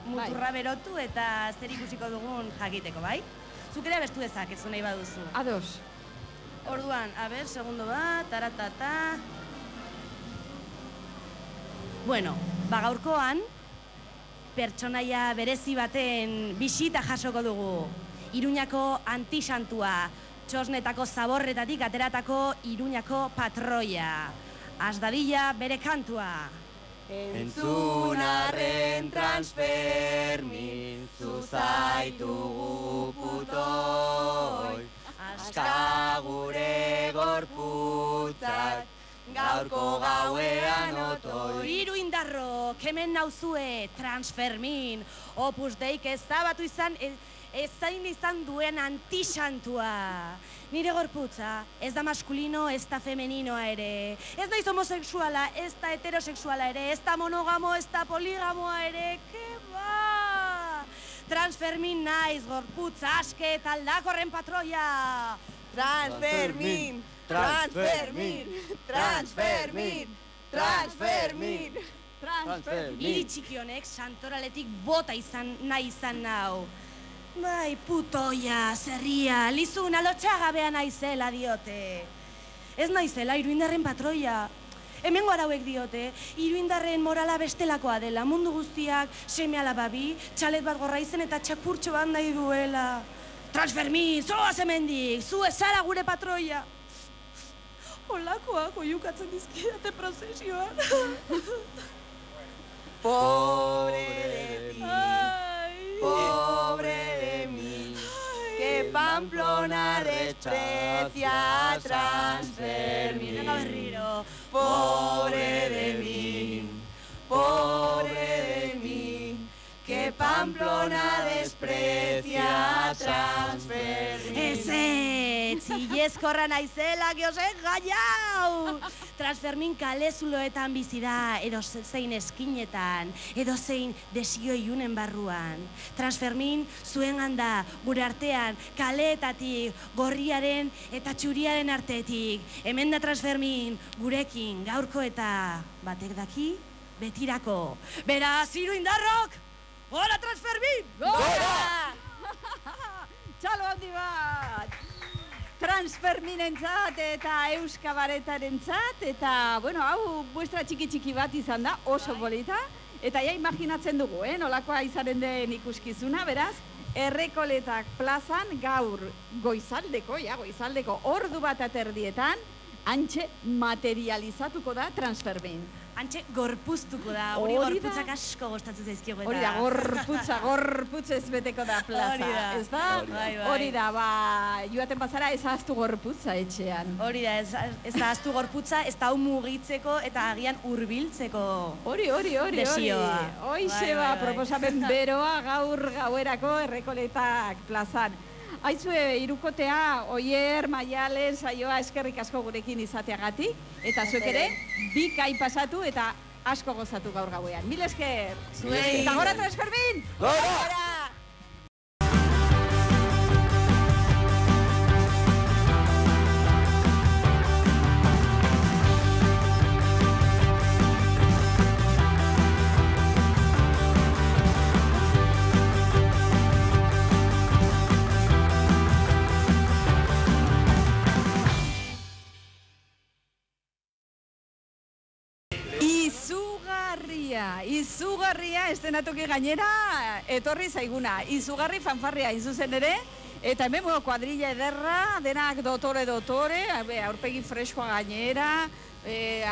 muturra berotu eta zer ikusiko dugun jakiteko, bai? Zuk ere abestu dezakezu nahi baduzu. Ados. Orduan, segundo bat, taratata... Bueno, gaurkoan, pertsonaia berezi baten bisita jasoko dugu. Iruñako antisantua, txosnetako zaborretatik ateratako Iruñako patroia. Az dadila bere kantua. Entzunarren transfermin, zuzaitugu putoi, aska gure gorputzak, gaurko gauean otoi. Hiru indarrok, hemen nauzue, transfermin, opus deik ezabatu izan, ezain izan duen antisantua. Nire gorputza, ez da maskulino, ez da femeninoa ere. Ez naiz homosexuala, ez da heterosexuala ere, ez da monogamo, ez da poligamoa ere, ke ba! Transfermin naiz, gorputza, aske eta aldakorren patroia! Transfermin! Transfermin! Transfermin! Transfermin! Niri txiki honek santoraletik bota nahi izan nau. Bai, putoia, zerria, lizuna, lotxagabean naizela diote. Ez naizela, iruindarren patroia. Hemengo arauek diote, iruindarren morala bestelakoa dela, mundu guztiak, seme alababi, txalet bat gorra izen eta txakurtxo bat nahi duela. Transfermin, zoaz hemendik, zu ezara gure patroia. Olakoak oiukatzen dizkidate prozesioan. Pobre de mí, pobre de mí, que Pamplona desprecia a Transfermin. Venga, berriro. Pobre de mí, pobre de mí, que Pamplona desprecia a Transfermin. Zilezkorra naizela, geosek gaiau! Transfermin kale zuloetan bizi da, edo zein eskinetan, edo zein desio iunen barruan. Transfermin zuengan da, gure artean, kaleetatik, gorriaren eta txuriaren artetik. Hemen da Transfermin, gurekin, gaurko eta batek daki, betirako. Beraz, hiru indarrok, gora Transfermin! Gora! Txalo handi bat! Transferminentzat eta euskabaretarentzat, eta, bueno, hau muestra txiki bat izan da, oso polita, eta ja imaginatzen dugu, nolakoa izaren den ikuskizuna, beraz, Errekoletak plazan gaur goizaldeko ordu bat aterdietan, antxe materializatuko da Transfermin. Antxe gorpuztuko da, hori gorputzak asko gostatzen zaizkigu eta. Hori da, gorputz ez beteko da plaza, ez da? Hori da, joaten bazara ez ahaztu gorputza etxean. Hori da, ez ahaztu gorputza, ez da mugitzeko eta agian hurbiltzeko desioa. Hoixe ba, proposamen beroa gaur gauerako Errekoletak plazan. Aizue, irukotea, Oier, Maialen, saioa eskerrik asko gurekin izateagatik, eta zuek ere, bikai pasatu eta asko gozatu gaur gauean. Mil esker! Eta gora Transfermin! Gora! Izugarria estenatoki gainera etorri zaiguna. Izugarri fanfarria inzuzen ere, eta hemen kuadrilla ederra, denak dotore, aurpegi freskoa gainera,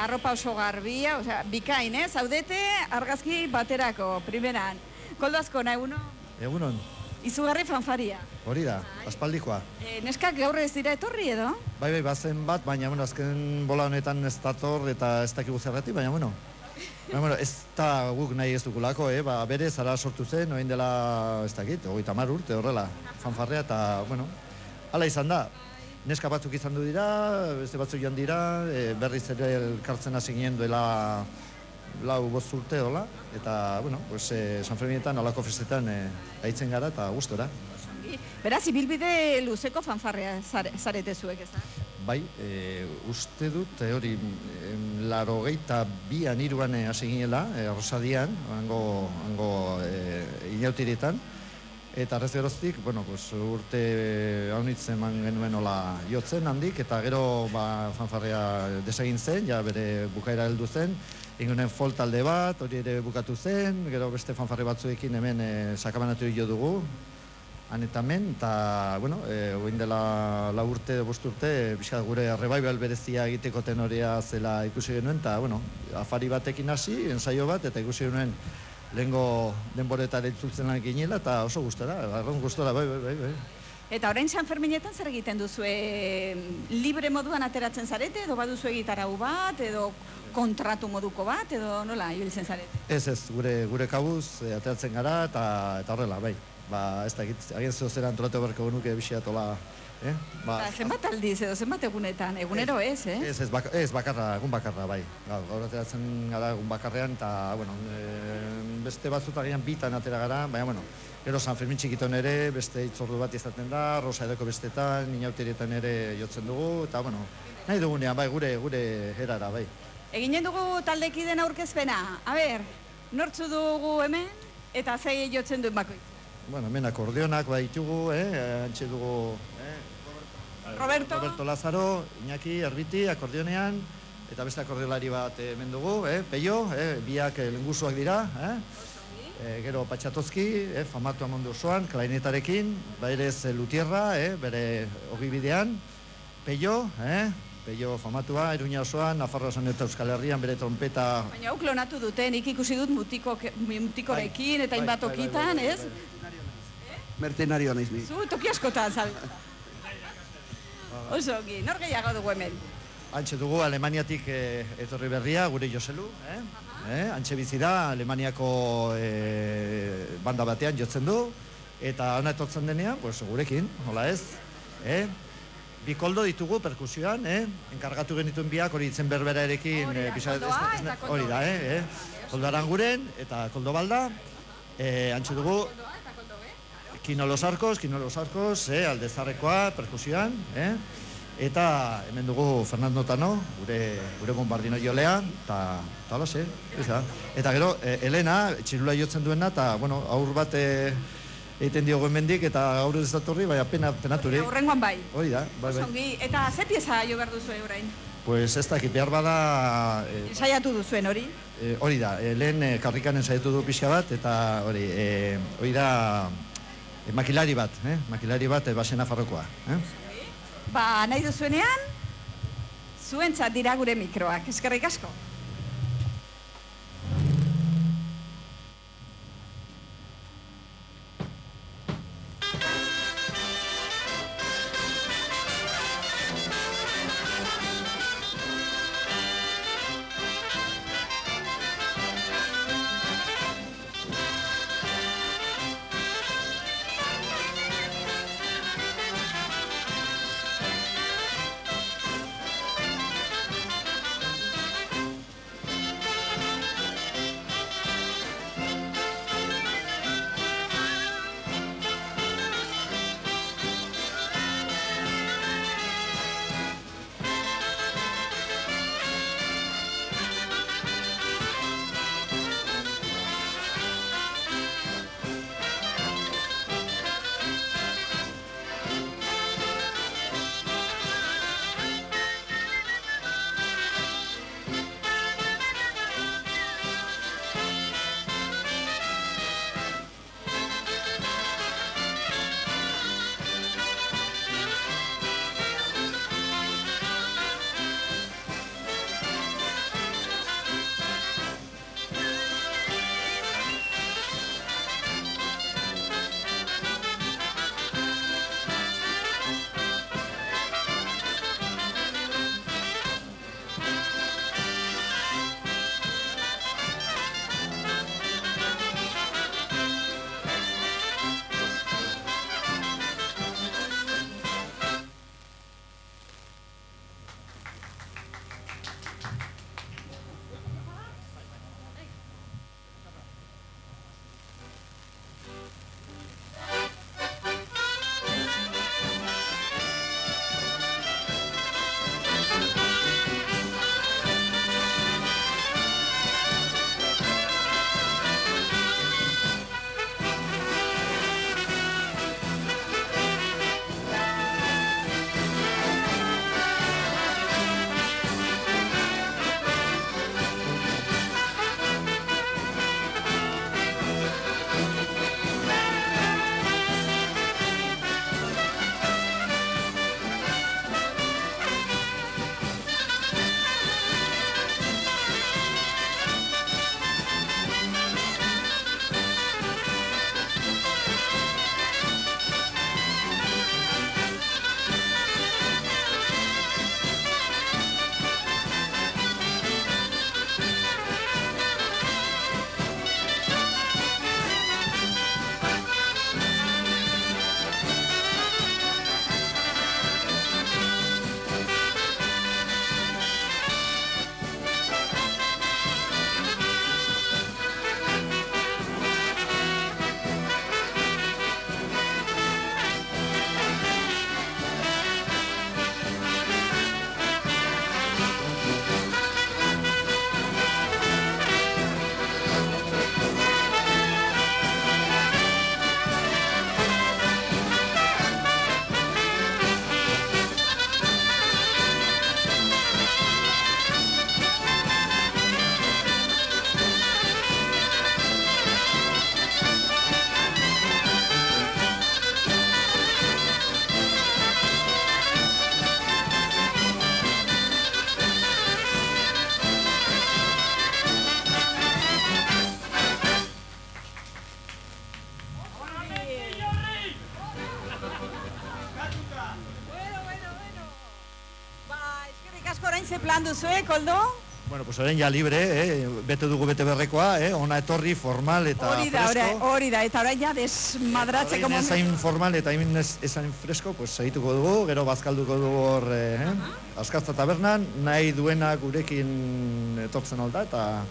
arropa oso garbia, bikain, zaudete argazki baterako, primeran. Koldo Azkona, egunon? Egunon. Izugarri fanfaria. Hori da, aspaldikoa. Neskak gaur ez dira etorri edo? Bai, bazen bat, baina azken bola honetan ez dator eta ez dakigu zergatik, baina ez da guk nahi ez dukulako, bere zara sortu zen, oin dela, ez dakit, 30 urte horrela, fanfarrea, eta, hala izan da. Neska batzuk izan du dira, beste batzuk joan dira, berriz ere elkartzen hasi ginen duela 4 urte dola, eta, Sanferminetan, holako festetan haitzen gara eta gustora. Beraz, ibilbide luzeko fanfarrea zarete zuek, ez da? Bai, uste dut, hori, 82an, 3an hasi ginela, Rosadian, hango inautiritan, eta arrez geroztik, urte haunitzen eman genuen hola jotzen handik, eta gero fanfarrea desegin zen, ja bere bukaera heldu zen, ingunen folk talde bat, hori ere bukatu zen, gero beste fanfarre batzuekin hemen sakabanatu jo dugu, han eta hemen, eta, bueno, oin dela 4 urte, 5 urte, pixka gure revival berezia egiteko tenorea zela ikusi genuen, eta, bueno, afari batekin hasi, ensaio bat, eta ikusi genuen lehengo denboretara itzultzen lan ginela, eta oso gustora, arraun gustora, bai. Eta orain San Ferminetan zer egiten duzu? Libre moduan ateratzen zarete, edo baduzu egitarau bat, edo kontratu moduko bat, edo nola ibiltzen zarete? Ez, gure kabuz ateratzen gara, eta horrela, bai. Ez da egit, agin zehozera antolatu berko genuke bixiatola, zenbat aldiz edo zenbat egunetan, egunero ez, Ez bakarra, egun bakarra, bai. Gaur ateratzen gara egun bakarrean, eta, bueno, beste batzutagian bitan atera gara, baina, bueno, gero San Fermin txikiton ere, beste itzordu bat izaten da, Rosa edoko bestetan, Inauterietan ere jotzen dugu, eta, bueno, nahi dugunean, bai, gure erara, bai. Eginen dugu taldekideen aurkezpena, nortzu dugu hemen, eta zei jotzen duen bakoitz? Bueno, hemen akordionak baitugu, antxe dugu Roberto Lazaro, Iñaki, Erbiti, akordionean, eta beste akordiolari bat hemen dugu, Peio, biak lengusuak dira, gero Patxatozki, famatu amondu osoan, klarinetarekin, bairez Lutierra, bere ogibidean, Peio, Peio famatua, Iruña osoan, Nafarroa San eta Euskal Herrian, bere trompeta... Baina hau klonatu dute, nik ikusi dut mutikorekin eta hainbat okitan, ez? Mertenario naiz ni. Zu, toki askotan, zabe. Oso, nor gehiago dugu hemen? Antxe dugu Alemaniatik etorri berria, gure Joselu, antxe bizi da, Alemaniako banda batean jotzen du, eta hona etortzen denean, gurekin, hola ez, bi koldo ditugu perkusioan, enkargatu genituen biak, hori itzen berberarekin, hori da, koldo aranguren, eta koldo balda, antxe dugu, Kino Los Arcos, aldezarrekoa, perkusioan, eta hemen dugu Fernando Tano, gure bombardino jolea, eta hola, eta gero, Elena, txirula jotzen duena, eta, bueno, aur bat egiten diogu hemendik, eta gaur ez datorri, bai, penaturi. Aurrengoan bai. Hori da, bai. Eta ze pieza jo behar duzu orain? Pues ez dakit, behar bada... Ensaiatu duzuen hori? Hori da, lehen karrikan ensaiatu du pixka bat, eta hori da... Makilari bat, basena farrokoa. Nahi duzuenean, zuentzat dira gure mikroak, eskerrik asko. esan duzue, Koldo? Bueno, pues orain ja libre, bete dugu bete berrekoa, ona etorri formal eta fresko. Hori da, eta orain ja desmadratzeko momentu. Orain ezain formal eta hemen ezain fresko, pues segituko dugu, gero bazkalduko dugu hor, Azkazta tabernan, nahi duena gurekin etortzen alda, eta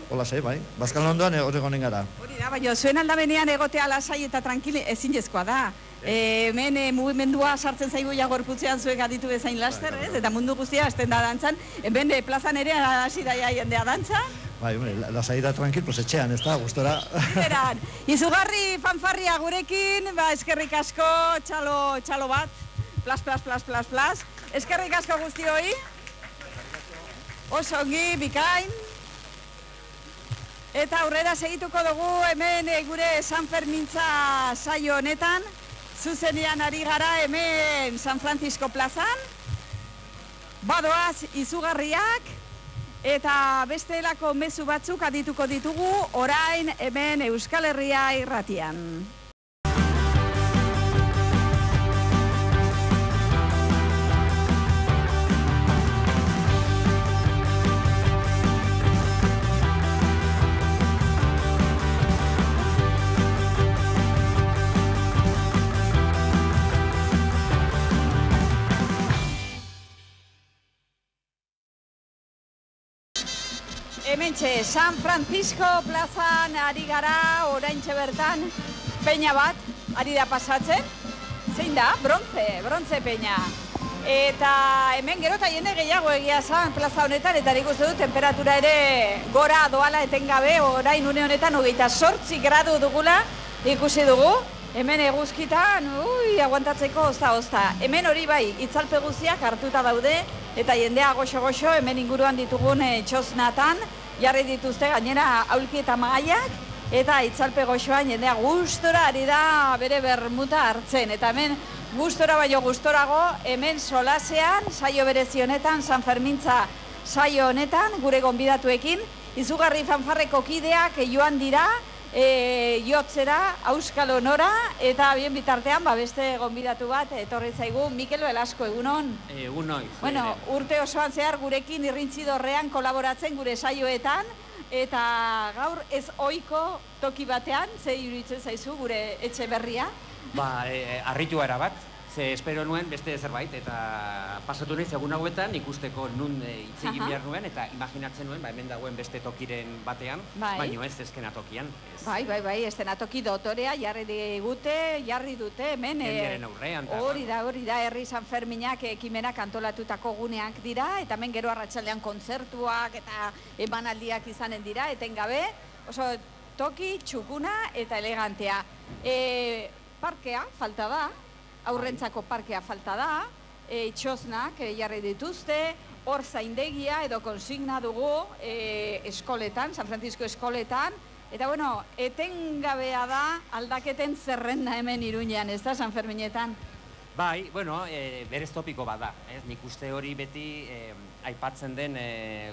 hola sei, bai, bazkal ondoan horregonen gara. Hori da, baina zuen aldamenean egotea lasai eta tranquili ezinezkoa da. Hemen mugimendua sartzen zaigu gorputzean zuek aditu bezain laster, eta mundu guztia hasten da dantzan, hemen plazan ere hasi daia jendea dantzan. Bai, lasai da tranquil, pues etxean, ez da, gustora. Iberan, izugarri fanfarria gurekin, eskerrik asko, txalo bat, plas. Eskerrik asko guztioi, oso ongi, bikain. Eta aurrera segituko dugu hemen gure San Fermintza saio honetan, zuzenean ari gara hemen San Francisco plazan, badoaz izugarriak, eta bestelako mezu batzuk adituko ditugu orain hemen Euskal Herria irratian. Hementxe, San Francisco plazan ari gara, oraintxe bertan, peña bat, ari da pasatzen. Zein da? Brontze peña. Eta hemen gero eta jende gehiago egia zan plaza honetan, eta nik uste du temperatura ere gora doala etengabe, orain une honetan 28 gradu dugula ikusi dugu. Hemen eguzkitan, aguantatzeko ozta. Hemen hori bai, itzalpe guztiak hartuta daude, eta jendea goxo-goxo hemen inguruan ditugun txosnatan, jarri dituzte gainera aulki eta magaiak, eta itzalpe goxoan jendea gustora ari da bere bermuta hartzen. Eta hemen gustora baino gustorago, hemen solasean, saio berezi honetan, San Fermintza saio honetan, gure gonbidatuekin, izugarri fanfarreko kideak joan dira, jotzera, Auskalo nora, eta bien bitartean beste gonbidatu bat etorri zaigu, Mikel Velasco, egunon? Egunon. Bueno, urte osoan zehar gurekin irrintzidorrean kolaboratzen gure saioetan, eta gaur ez ohiko toki batean, ze iruditzen zaizu gure etxe berria? Harritu gara bat, ze espero nuen beste zerbait, eta pasatu nahi egun hauetan ikusteko nun hitz egin behar nuen, eta imaginatzen nuen, hemen dagoen beste tokiren batean, baino ez eskenatokian. Bai, eskenatoki dotorea jarri dute hemen. Jendearen aurrean. Hori da, herri San Ferminak ekimenak antolatutako guneak dira, eta hemen gero arratsaldean kontzertuak eta emanaldiak izanen dira, etengabe, oso toki txukuna eta elegantea. Parkea falta da, aurrentzako parkea falta da, txosnak jarri dituzte, hor zaindegia edo konsigna dugu eskoletan, San Francisco eskoletan, eta bueno, etengabea da aldaketen zerrenda hemen Iruñean, ez da, San Ferminetan? Bai, bueno, berez topiko bat da, nik uste hori beti aipatzen den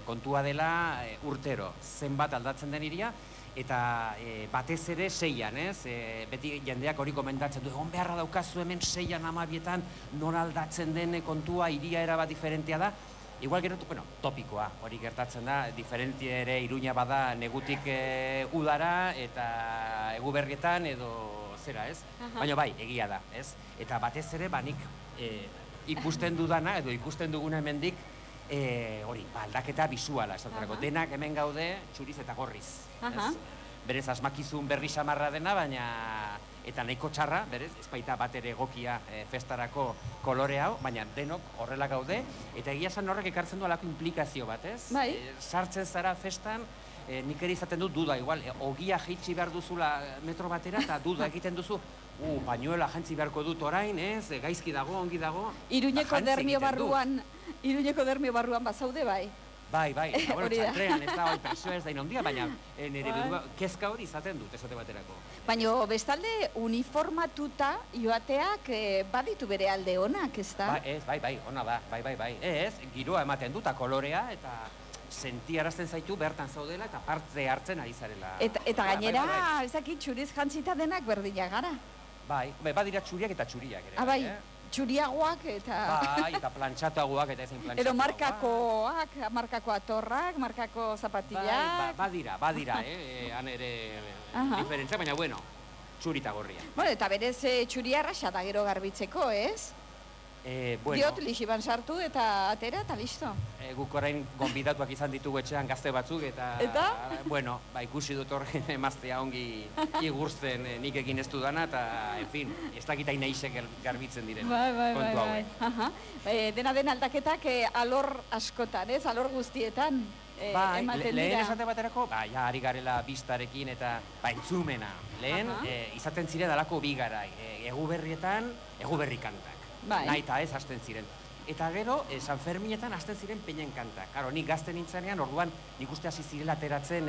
kontua dela urtero, zenbat aldatzen den iria, eta batez ere seian, beti jendeak hori komentatzen du, egon beharra daukazu hemen seian amabietan non aldatzen den kontua iria erabat diferentea da, igual gero, topikoa hori gertatzen da, diferentia ere Iruña bada negutik udara eta eguberrietan edo zera, baina bai, egia da, eta batez ere, nik ikusten dudana edo ikusten duguna hemendik hori, aldaketa bisuala, denak hemen gaude txuriz eta gorriz. Berez, asmakizun berri samarra dena, baina eta nahiko txarra, berez, ez baita bat ere egokia festarako kolore hau, baina denok horrela gaude, eta egia esan horrek ekartzen du alako implikazio bat, sartzen zara festan, nik ere izaten dut duda, igual, ogia jaitsi behar duzula metro batera, eta duda egiten duzu, pañuela jantzi beharko dut orain, gaizki dago, ongi dago, Iruñeko dermio barruan bazaude, bai? Bai, txantrean ez da, presioa ez da inondia, baina nire kezka hori izaten dut, esote baterako. Baina bestalde uniformatuta joateak baditu bere alde onak, ez da? Bai, ona da, bai. Ez, giroa ematen dut, kolorea, eta sentiarazten zaitu bertan zaudela, eta parte hartzen ari zarela. Eta gainera, ez dakit, txuriz jantzita denak berdinak gara. Bai, badira txuriak eta txuriak ere. Bai. txuriagoak eta... Bai, eta plantxatuagoak eta ezin plantxatuagoak. Edo markako atorrak, markako zapatillak... Badira, han ere diferentzia, baina bueno, txurita gorria. Bueno, eta berez txuria arraxa da gero garbitzeko, ez? Diot, lixiban sartu eta atera eta listo. Guk orain gonbidatuak izan ditugu etxean gazte batzuk eta... Bueno, ikusi dut horren emaztea ongi igurtzen nik egin ez dudana eta, en fin, ez dakitain nahisek garbitzen diren kontu hauek. Dena den aldaketak alor askotan, ez? Alor guztietan ematen dira. Lehen esate baterako, ja, ari garela bistarekin eta entzumena. Lehen, izaten ziren alako bigarai, eguberrietan, eguberri kantak. Nahi eta ez hasten ziren. Eta gero, San Ferminetan hasten ziren peinen kantak. Karo, nik gazten nintzenean, orduan nik uste hasi zirela ateratzen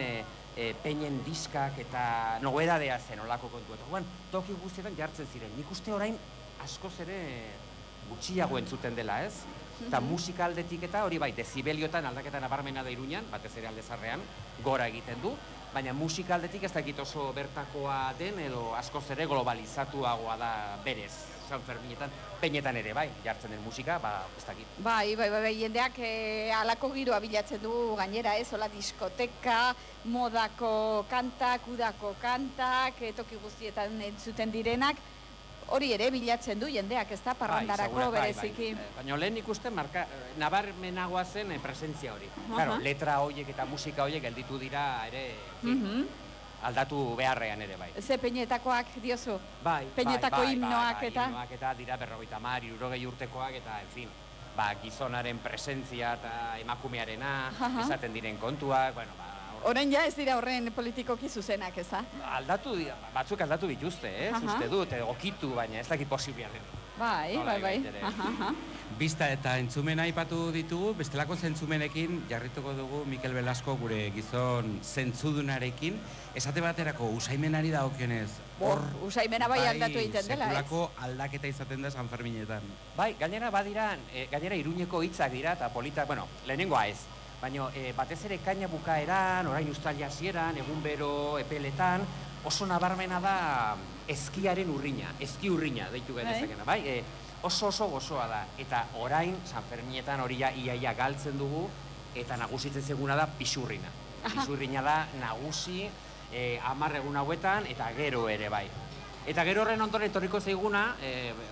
peinen diskak eta nobedadea zen olako kontu. Eta orduan, toki guztietan jartzen ziren. Nik uste orain askoz ere gutxiago entzuten dela, ez? Eta musika aldetik eta hori bai, dezibeliotan aldaketa nabarmena da Iruñan, batez ere alde zarrean, gora egiten du. Baina musika aldetik ez dakit oso bertakoa den edo askoz ere globalizatuagoa da berez. San Ferminetan, peinetan ere, bai, jartzen den musika, ez dakit. Bai, jendeak alako giroa bilatzen du gainera, ez, hola diskoteka, modako kantak, udako kantak, toki guztietan entzuten direnak, hori ere bilatzen du jendeak, ez da, parrandarako bereziki. Baina lehen ikusten nabarmenagoa zen presentzia hori. Claro, letra horiek eta musika horiek gelditu dira ere, aldatu beharrean ere, bai. Ze peinetakoak diozu? Bai, peinetako himnoak eta? Himnoak eta dira 50, 60 urtekoak eta, en fin, gizonaren presentzia eta emakumearena, esaten diren kontuak, bueno, Orain ja ez dira horren politikoki zuzenak, eza? Aldatu dira, batzuk aldatu bituzte, uste dut, okitu, baina ez dakit posiblia den. Bai. Bista eta entzumena aipatu ditugu, bestelako zentzumenekin jarrituko dugu Mikel Velasco gure gizon zentzudunarekin. Esate baterako, usaimenari dagokionez. Usaimena bai aldatu egiten dela, ez? Sekulako aldaketa izaten da San Ferminetan. Bai, gainera badiran, gainera Iruñeko hitzak dira eta politak, bueno, lehenengoa ez. Baina batez ere kaina bukaeran, orain ustalia hasieran, egun bero epeletan, oso nabarmena da eskiaren urrina, eski urrina deitu genezakena, bai? Oso gozoa da, eta orain San Ferminetan hori iaia galtzen dugu, eta nagusitzen zeguna da pixurrina. Pixurrina da nagusi 10 egun hauetan, eta gero ere bai. Eta gero horren ondoren etorriko zaiguna,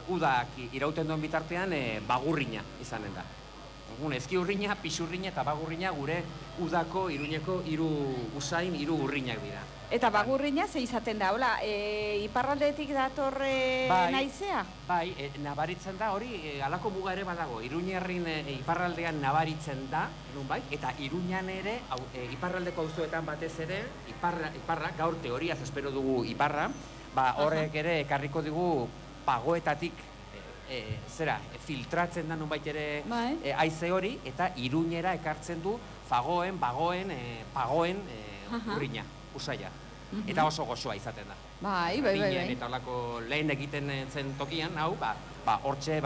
udak irauten duen bitartean, bagurrina izanen da. Eski urrina, pixurrina eta bagurrina gure udako Iruñeko 3 usain 3 urrinak dira. Eta bagurrina ze izaten da, hola, iparraldetik dator naizea? Bai, nabaritzen da, hori halako muga ere badago. Iruñerrin iparraldean nabaritzen da, eta Iruñan ere, iparraldeko auzoetan batez ere, iparra, gaur teoriaz espero dugu iparra, horrek ere ekarriko dugu pagoetatik filtratzen da nunbait ere haize hori, eta Iruñera ekartzen du fagoen, bagoen, pagoen urrina, usaia. Eta oso gozoa izaten da. Bai. Eta olako lehen egiten zen tokian, hau, hortxe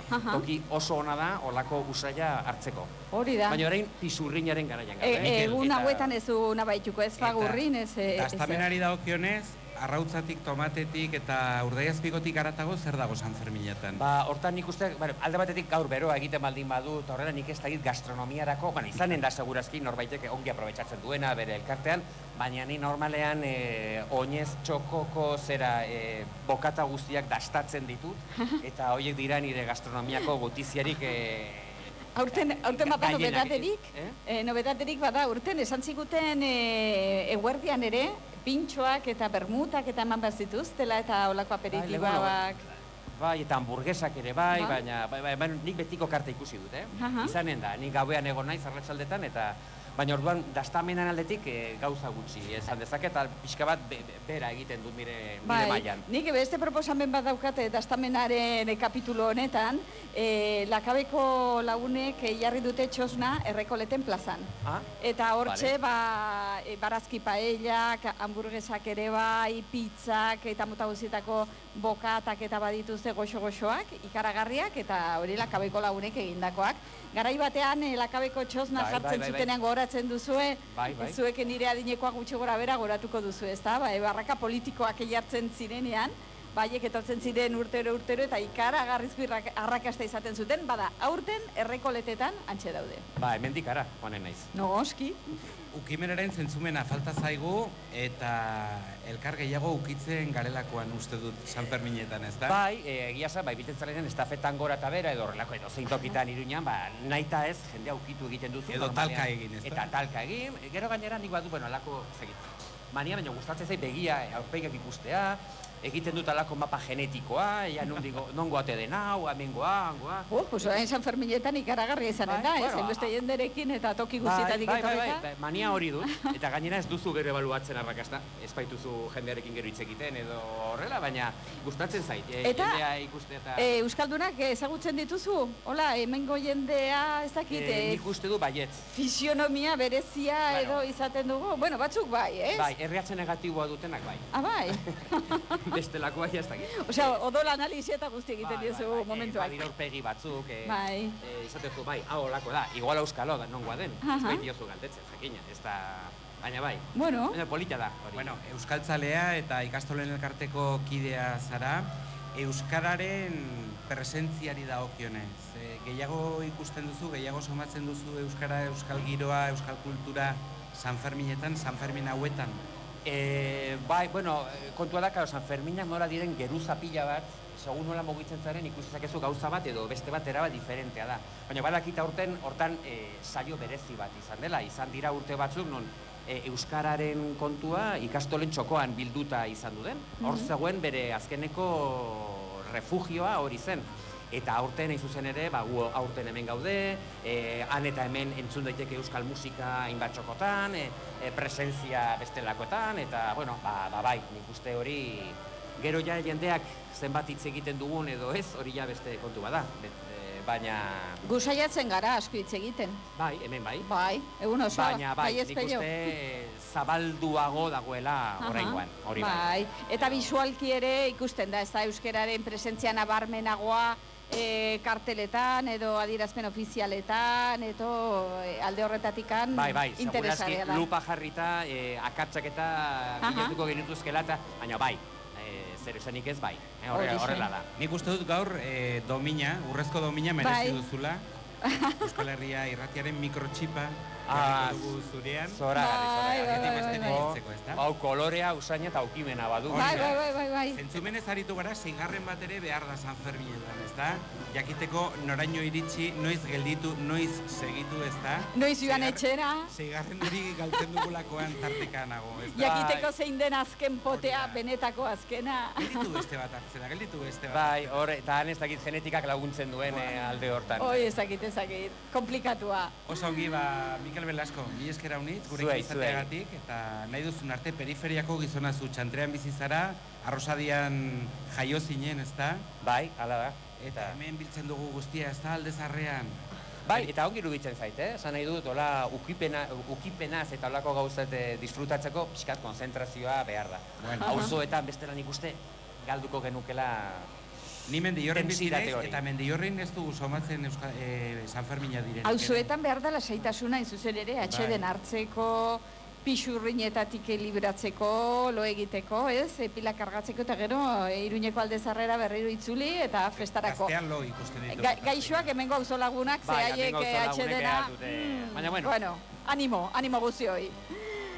toki oso ona da olako usaia hartzeko. Hori da. Baina orain pixurrinaren garaian. Egun hauetan ez du nabaituko, ez fagurrin, ez... Dastamenari dagokionez, arrautzatik, tomatetik eta urdaiazpikotik aratago zer dago San Ferminetan? Hortan nik uste, alde batetik gaur beroa egiten baldin badu, eta horrela nik ez dakit gastronomiarako, izanen da segurazki norbaitek ongi aprobetxatzen duena bere elkartean, baina ni normalean oinez txokoko bokata guztiak dastatzen ditut, eta horiek dira nire gastronomiako gutiziarik Aurten bada nobedaderik bada, urten esan ziguten eguerdian ere, pintxoak eta bermutak eta eman bat zituztela eta olako aperitiboak. Bai, eta hamburguesak ere bai, baina nik betiko karta ikusi dut, izanen da, nik gauean egon naiz arratsaldetan eta baina orduan dastamenan aldetik gauza gutxi esan dezake eta pixka bat bera egiten dut nire mailan. Nik beste proposamen bat daukate dastamenaren kapitulo honetan, Lakabeko lagunek jarri dute txosna Errekoleten plazan. Eta hortxe barazki paellak, hamburguesak ere bai, pizzak eta mota guztietako bokatak eta badituzte goxo-goxoak, ikaragarriak eta hori Lakabeko lagunek egindakoak. Garai batean Lakabeko txosna jartzen zutenean goratzen duzue, zuek nire adinekoak gutxi gora bera goratuko duzu, ez da? Barraka politikoak jartzen zirenean, baiek etortzen ziren urtero eta ikaragarrizko arrakasta izaten zuten, bada, aurten errekoletetan antxe daude. Ba, hemendik ara, honen naiz. No, oski. Ukimenaren zentzumena falta zaigu eta elkar gehiago ukitzen garelakoan uste dut San Ferminetan, ez da? Bai, egia za, bai, bitentzalenen estafetan gora eta bera edo horrelako edo zeintokitan Iruñan, ba, nahita ez, jendea ukitu egiten duzu. Edo talka egin, ez da? Eta talka egin, gero gainera nik badu, bueno, alako, mania, baina gustatzen zait begia, aurpegak ikustea, egiten dut alako mapa genetikoa, ea non goate den hau, amengoa, angoa. Pues orain San Ferminetan ikaragarria izanen da, zenbeste jenderekin eta toki guztietatik etorrita. Bai, mania hori dut, eta gainera ez duzu gero ebaluatzen arrakasta, ez baituzu jendearekin gero hitz egiten edo horrela, baina gustatzen zait, jendea ikuste eta... Euskaldunak ezagutzen dituzu? Hola, hemengo jendea ez dakit... Nik uste du baietz. Fisionomia berezia edo izaten dugu? Bueno, batzuk bai, ez? Bai, erreatzen negatiboa dutenak bai. Ah, bai? Bestelakoa jaztakit. Osea, odol analizia eta guzti egiten diozu momentuak. Badira urpegi batzuk, bai. Izatezu, bai, hau olako da, igual euskalo da, nongoa den, ez bai diozu galdetzen, jakina, ez da... Baina bai, polita da. Bueno, euskaltzalea eta ikastolen elkarteko kidea zara, euskararen presentziari dagokionez. Gehiago ikusten duzu, gehiago somatzen duzu euskara, euskal giroa, euskal kultura San Ferminetan, San Fermin hauetan? Bai, bueno, kontua da, San Ferminak nola diren geruza pila bat, segun nola mugitzen zaren ikusizakezu gauza bat edo beste bat erabat diferentea da. Baina badakita hortan saio berezi bat izan dela, izan dira urte batzuk non euskararen kontua ikastolen txokoan bilduta izan du den. Hor zegoen bere azkeneko refugioa hori zen. Eta aurten hain zuzen ere, gu aurten hemen gaude, han eta hemen entzun daiteke euskal musika hainbat txokotan, presentzia bestelakoetan, eta, bueno, bai, nik uste hori, gero ja jendeak zenbat hitz egiten dugun edo ez, hori ja beste kontu bada, baina... Gu saiatzen gara asko hitz egiten. Bai, hemen bai. Bai, egun osoa, baina bai, nik uste zabalduago dagoela oraingoan, hori bai. Bai, eta bisualki ere ikusten da, ez da euskararen presentzia nabarmenagoa, karteletan edo adierazpen ofizialetan edo alde horretatikan interesarea da. Bai, lupa jarrita, akatsak eta bilatuko genituzkela eta, baina bai, zer esanik ez bai, horrela da. Nik uste dut gaur domina, urrezko domina merezi duzula, Euskal Herria irratiaren mikrotxipa, dugu zurean. Zoragarri. Hau kolorea, usaina eta aukimena badu. Bai. Zentzumenez aritu gara, 6. bat ere behar da San Ferminetan, ez da? Jakiteko noraino iritsi, noiz gelditu, noiz segitu, ez da? Noiz joan etxera. 6. hori galtzen dugulakoan tartekanago, ez da? Jakiteko zein den azken potea, benetako azkena. Gelditu beste bat hartzera, gelditu beste bat. Bai, hor, eta han ez dakit genetikak laguntzen duen alde hortan. Hoi, ez dakit, komplikatua. Oso ongi, Mikel Belasko, mi eskera unitz, gurekin izateagatik, eta nahi duzun arte periferiako gizona zu, Txantrean bizi zara, Arrosadian jaio zinen, ez da? Bai, hala da. Eta hemen biltzen dugu guztia, ez da, alde zarrean. Bai, eta ongi iruditzen zait, esan nahi dut, hola, ukipenaz eta holako gauzat disfrutatzeko, pixkat konzentrazioa behar da. Auzoetan bestelan ikuste, galduko genukela... Ni Mendillorren bizinez, eta Mendillorren ez dugu somatzen San Fermina diren. Auzoetan behar da lasaitasuna zuzen ere, atxeden hartzeko, pixurrinetatik libratzeko, lo egiteko, pila kargatzeko, eta gero Iruñeko alde zarrera berriro itzuli eta festarako. Gaztean lo ikusten ditu. Gaixoak hemengo auzolagunak, zehaiek atxedena... Baina bueno, animo guzioi.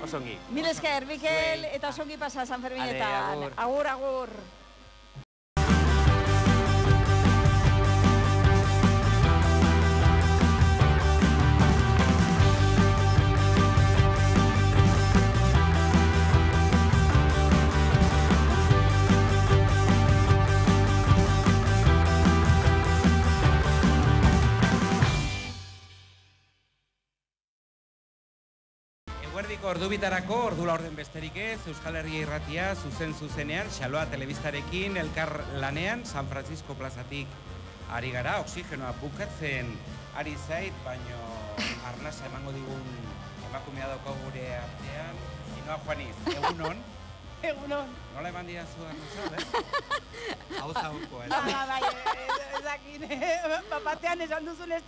Osongi. Mil esker, Mikel, eta osongi pasa San Ferminetan. Agur. Ordu bitarako, ordu laurden besterik ez, Euskal Herria irratia, zuzenean, Xaloa telebistarekin, elkar lanean, San Francisco plazatik ari gara, oxigenoa bukatzen ari zait, baino arnasa emango digun emakumea daukagu gure artean, Inoa Juaniz, egunon. Egunon. Nola eman diazu Arnotxo, Hau-hauko, Bai, ezakin, batean esan duzun ez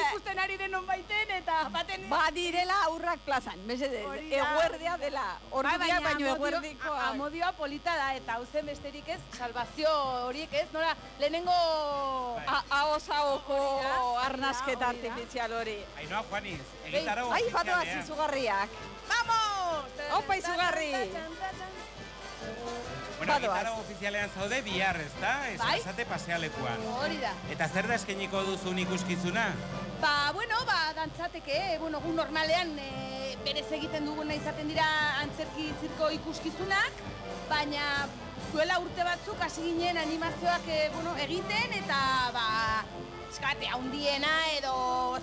ikusten ari denon baiten, eta baten... Badirela aurrak plazan, eguerdea dela, ordudia baino eguerdikoa. Amodioa polita da, eta hauzen besterik ez, salvazio horiek ez, nola, lehenengo... Ahos-ahoko arnazketa artifizial hori. Ainoa, Juaniz, egitarago ofizialean. Ai, batoaz izugarriak. Vamos! Opa, izugarri! Bueno, egitarago ofizialean zaude bihar, ez da? Esate pasealekuan. Hori da. Eta zer da eskainiko duzun ikuskizuna? Bueno, dantzateke, gu normalean berez egiten duguna izaten dira antzerki zirko ikuskizunak, baina zuela urte batzuk hasi ginen animazioak egiten, eta eskate, handiena edo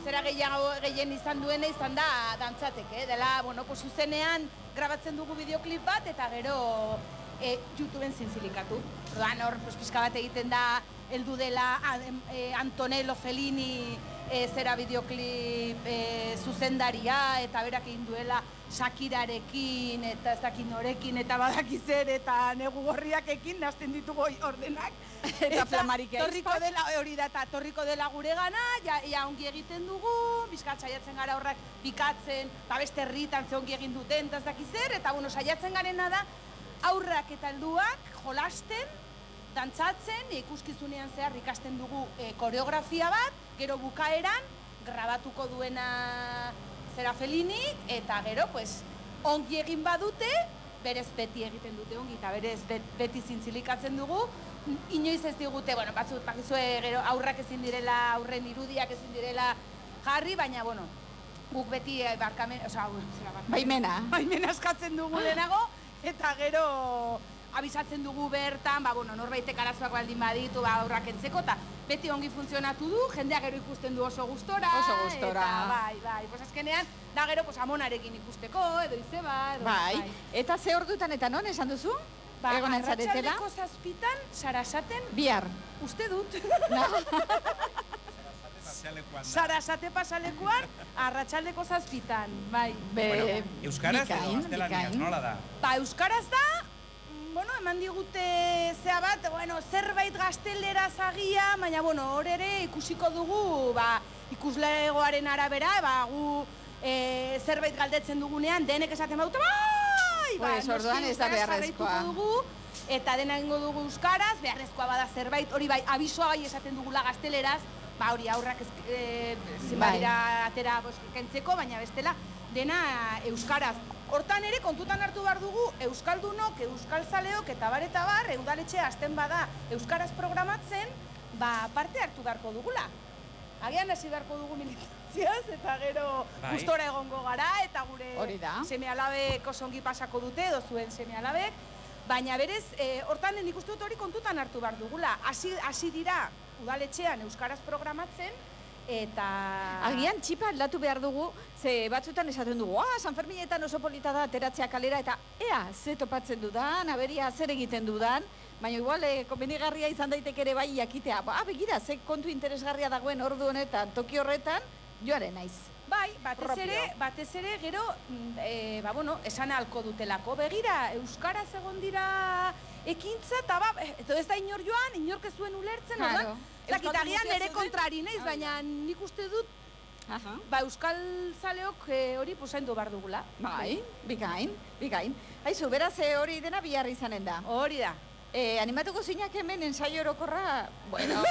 zera gehien izan duena izan da dantzateke. Dela, zuzenean grabatzen dugu bideoklip bat, eta gero YouTubeen zintzilikatu. Orduan hor, pixka bat egiten da, heldu dela Antonello Fellini zera bideoklip zuzendaria, eta berak egin duela Shakirarekin, eta ez dakit norekin, eta badakizer, eta negu gorriakekin, nazten ditugu ordenak. Eta flamarik hori da, eta torriko dela gure gana, ja ongi egiten dugu, bizkat saiatzen gara horrak pikatzen, beste herritan ze ongi egin duten, eta ez dakizer, eta saiatzen garena da, aurrak eta helduak jolasten, dantzatzen, ikuskizunean zehar ikasten dugu koreografia bat, gero bukaeran, grabatuko duena zera Fellini, eta gero, ongi egin badute, berez beti egiten dute ongi, eta berez beti zintzilikatzen dugu, inoiz ez digute, batzut, bakizue, gero aurrak ezin direla, aurren irudiak ezin direla jarri, baina, guk beti baimena eskatzen dugu lehenago, eta gero abisatzen dugu bertan, norbaitek arazoak baldin baditu aurrak entzeko, eta beti ongi funtzionatu du, jendeak gero ikusten du oso gustora. Oso gustora. Eta, azkenean, da gero amonarekin ikusteko, edo izeba, edo... Bai, eta ze ordutan eta non esan duzu? Egonen zaretela? Arratsaldeko 7:00 Sarasaten... Bihar. Uste dut. Sarasate pasalekuan, arratsaldeko 7:00, bai. Euskaraz edo gaztelaniaz, nola da? Euskaraz da, eman digute zea bat, zerbait gazteleraz agia, baina, hor ere ikusiko dugu, ikuslegoaren arabera, gu zerbait galdetzen dugunean, denek esaten baute, orduan ez da beharrezkoa. Eta dena egingo dugu euskaraz, beharrezkoa bada zerbait, hori abisoa gai esaten dugula gazteleraz, hori aurrak zinbadira atera kentzeko, baina bestela, dena euskaraz. Hortan ere, kontutan hartu behar dugu, euskaldunok, euskaltzaleok eta bar, udaletxea hasten bada euskaraz programatzen, parte hartu beharko dugula. Agian hasi beharko dugu militantziaz, eta gero gustora egongo gara, eta gure seme-alabek oso ongi pasako dute, edo zuen seme-alabek, baina berez, hortan nik uste dut hori kontutan hartu behar dugula. Hasi dira udaletxean euskaraz programatzen, eta... Agian txipa aldatu behar dugu, ze batzutan esaten dugu, San Ferminetan oso polita da ateratzea kalera, eta ze topatzen dudan, aberia zer egiten dudan, baina igual konbenigarria izan daiteke ere bai jakitea, begira, ze kontu interesgarria dagoen ordu honetan, toki horretan, joaren naiz. Bai, batez ere, gero, esan ahalko dutelako, begira, euskaraz egon dira ekintza, eta ez da inor joan, inork ez zuen ulertzen, zakitagian ere kontrari naiz, baina nik uste dut, euskal zaleok hori zaindu behar dugula. Bai, bikain. Haizu, beraz hori dena bihar izanen da. Hori da. Animatuko zinak hemen ensaio orokorra, bueno...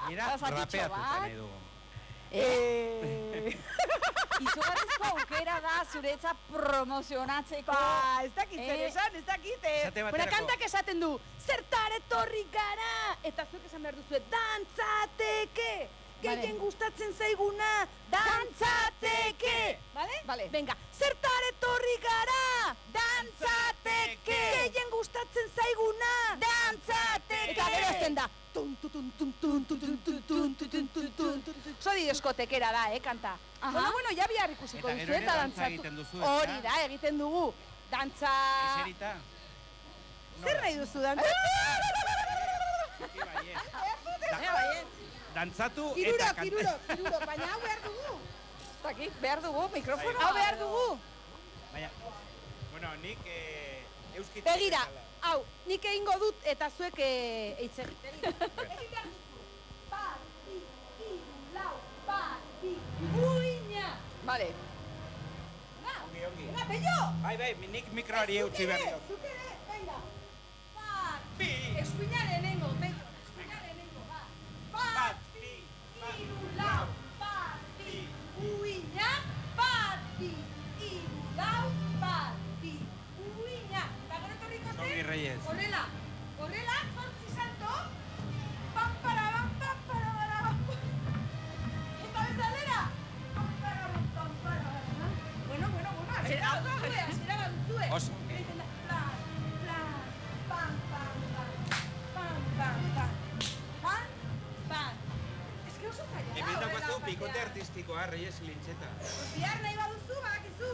Mira, rapeatuta nahi dugu. Izugarrizko aukera da zuretzat promozionatzeko. Ez dakit zer esan, ez dakit. Kantak esaten du, zertar etorri gara! Eta zuek esan behar duzu, dantzateke! Gehien gustatzen zaiguna, dantzateke! Bale? Venga, zertar etorri gara! Dantzateke! Gehien gustatzen zaiguna, dantzateke! Eta gero zen da, Zodi diskotekera da, kanta. Bueno, ja bihar ikusiko duzu eta dantzatu. Hori da, egiten dugu. Dantza... Eserita? Zer nahi duzu, dantza? Dantzatu eta kanta. Irurok, baina hau behar dugu. Behar dugu, mikrofono. Hau behar dugu. Baina, bueno, nik euskitz... Begira, hau, nik egingo dut eta zuek eitz egiten. Egin behar duzu. Bat, bi, hiru, lau, bat, bi, uina. Vale. Ongi. Venga, Pello! Bai, nik mikroari eutzi behar diot. Zuk ere, venga. Bat, bi. Eskuina lehenengo, Pello. Eskuina lehenengo, bat. Bat, bi, hiru, lau, bat, bi, uina. Bat, bi, hiru, lau, bat, bi, uina. Eta gero etorriko zen? Zongi Reyes. Horrela, zortzi salto. Pam, para, bam, pam, para, bara, bam. Eta bezalera. Pam, para, bam, pam, para, bara. Bueno, azera baduzue. Oso. Egiten da, plan, pam, pam, pam, pam, pam, pam, pam, pam. Ez que oso zaila da, Hemen horrela daukazu bikote batean. artistikoa, Reyes Lintxeta. Bihar nahi baduzu, badakizu.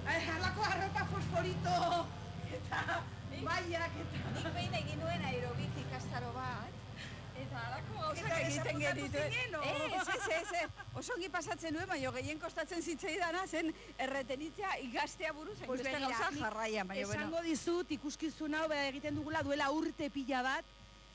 Harlako arropa fosforito eta maiak eta... Nik behin egin nuen aerobik ikastaro bat, eta alako gauzak egiten genituen. Ez. Oso ongi pasatzen nuen, baina gehien kostatzen zitzaidana zen erretenitzea ikastea buruz, hainbeste gauza jarraian, baina bueno. Esango dizut ikuskizun hau egiten dugula duela urte pila bat,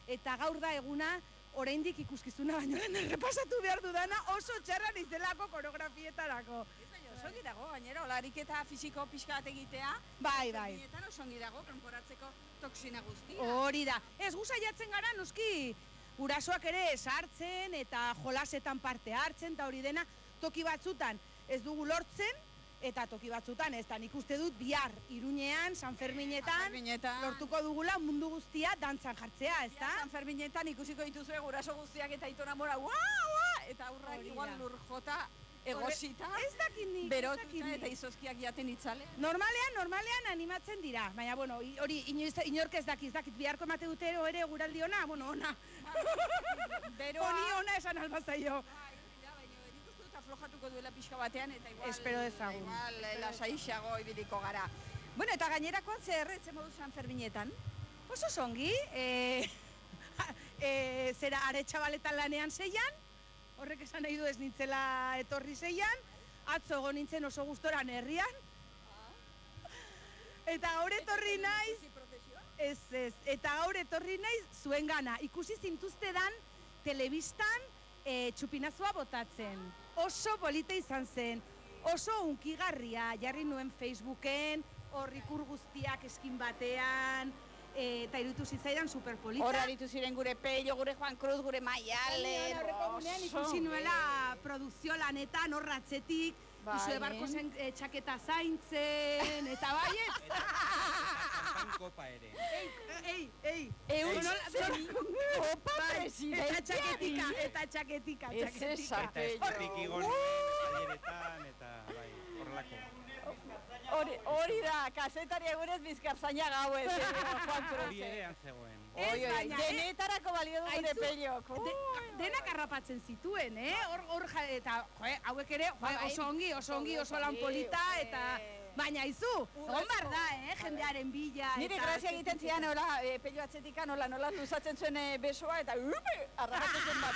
eta gaur da eguna oraindik ikuskizuna baino lehen errepasatu behar dudana oso txarra nizelako koreografietarako. Osongi dago, gainera, hola ariketa fisiko pixka bat egitea. Bai. Zerbinetan osongi dago, kanporatzeko toksina guztia. Hori da. Ez gu saiatzen gara, noski, gurasoak ere sartzen eta jolasetan parte hartzen, eta hori dena toki batzutan ez dugu lortzen, eta toki batzutan ez da, nik uste dut bihar Iruñean, San Ferminetan, lortuko dugula mundu guztia dantzan jartzea, ez da? San Ferminetan ikusiko dituzue guraso guztiak eta itona mora, eta aurrak igual lur jota, egosita, berotuta eta izozkiak jaten itzale. Normalean animatzen dira, baina, bueno, hori inork ez dakit biharko emate dute ere guraldi ona, bueno, ona. Honi ona esan albazaio. Aflojatuko duela pixka batean, eta igual... Espero dezagun. Igual lasaixago ibiliko gara. Bueno, eta gainerakoan zer erretzen modu San Ferminetan? Oso zongi, zera Aretxabaletan lanean 6an, horrek esan nahi du ez nintzela etorri 6an, atzo egon nintzen oso gustoran herrian, eta gaur etorri naiz, eta gaur etorri naiz zuen gana, ikusi zintuztedan telebistan txupinazua botatzen. Oso polita izan zen, oso unkigarria, jarri nuen Facebooken, hor ikur guztiak eskin batean, eta irutu zitzaidan superpolita. Hor aritu ziren gure Pello, gure Juan Cruz, gure Maialen, ikusi nuela produkzio lanetan, hor ratzetik, Usue barko zen txaketa zaintzen, eta baiet. Kopa ere. Ei. Kopa presidentia. Eta txaketika. Eta estetik igon taileretan, eta bai, horrelako. Hori da, kazetari egurez bizkarzaina gauez, Juan Cruz. Hori ere antzegoen. Denetarako balio du gure Pellok. Denak harrapatzen zituen, hor eta hauek ere oso ongi, oso lan polita, eta baina izu, egon bar da, jendearen bila. Nire grazia egiten zian, Pello atzetikan, nola tuzatzen zuen besoa, eta harrapatzen bat.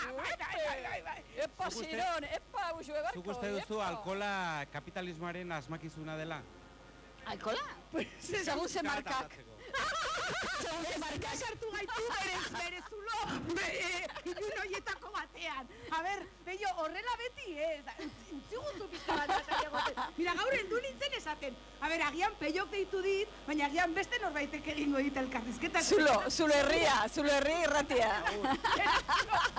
Epa, Siron, epa, Usue barko. Zuk uste duzu alkohola kapitalismoaren asmakizuna dela? Alkola? Segun ze markak. Segun ze markak. Sartu gaitu berezulo, ilun horietako batean. A ber, Pello, horrela beti, utzigutu pizka bat egoten. Mira, gaur endu nintzen esaten. A ber, agian Pellok deitu dit, baina agian beste norbaitek egingo dit elkarrizketa. Zulo herria irratia.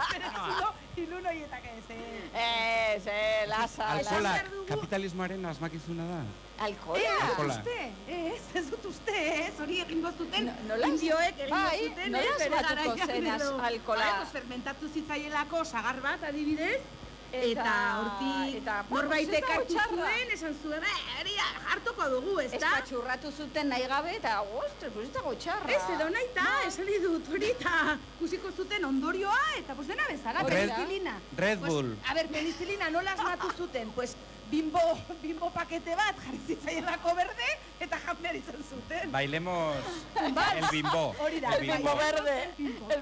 Berezulo, ilun horietak ez, lasa. Alkohola kapitalismoaren asmakizuna da? Alkohola? Ez dut uste, hori egingo zuten, indioek egingo zuten, nola asmatuko zenaz alkohola? Fermentatu zitzaielako sagar bat, adibidez, eta hortik norbaitek hartu zuen, esan zuen, hartuko dugu, ez da? Espatxurratu zuten nahi gabe, eta ostres, pues ez dago txarra. Ez, edo nahi eta, esan dut, hori eta kusiko zuten ondorioa, eta pues dena bezala, penicilina. Red Bull. A ber, penicilina nola asmatu zuten, pues bimbo pakete bat jarri zitzaielako berde, eta jan behar izan zuten. Bailemos el bimbo. Hori da, el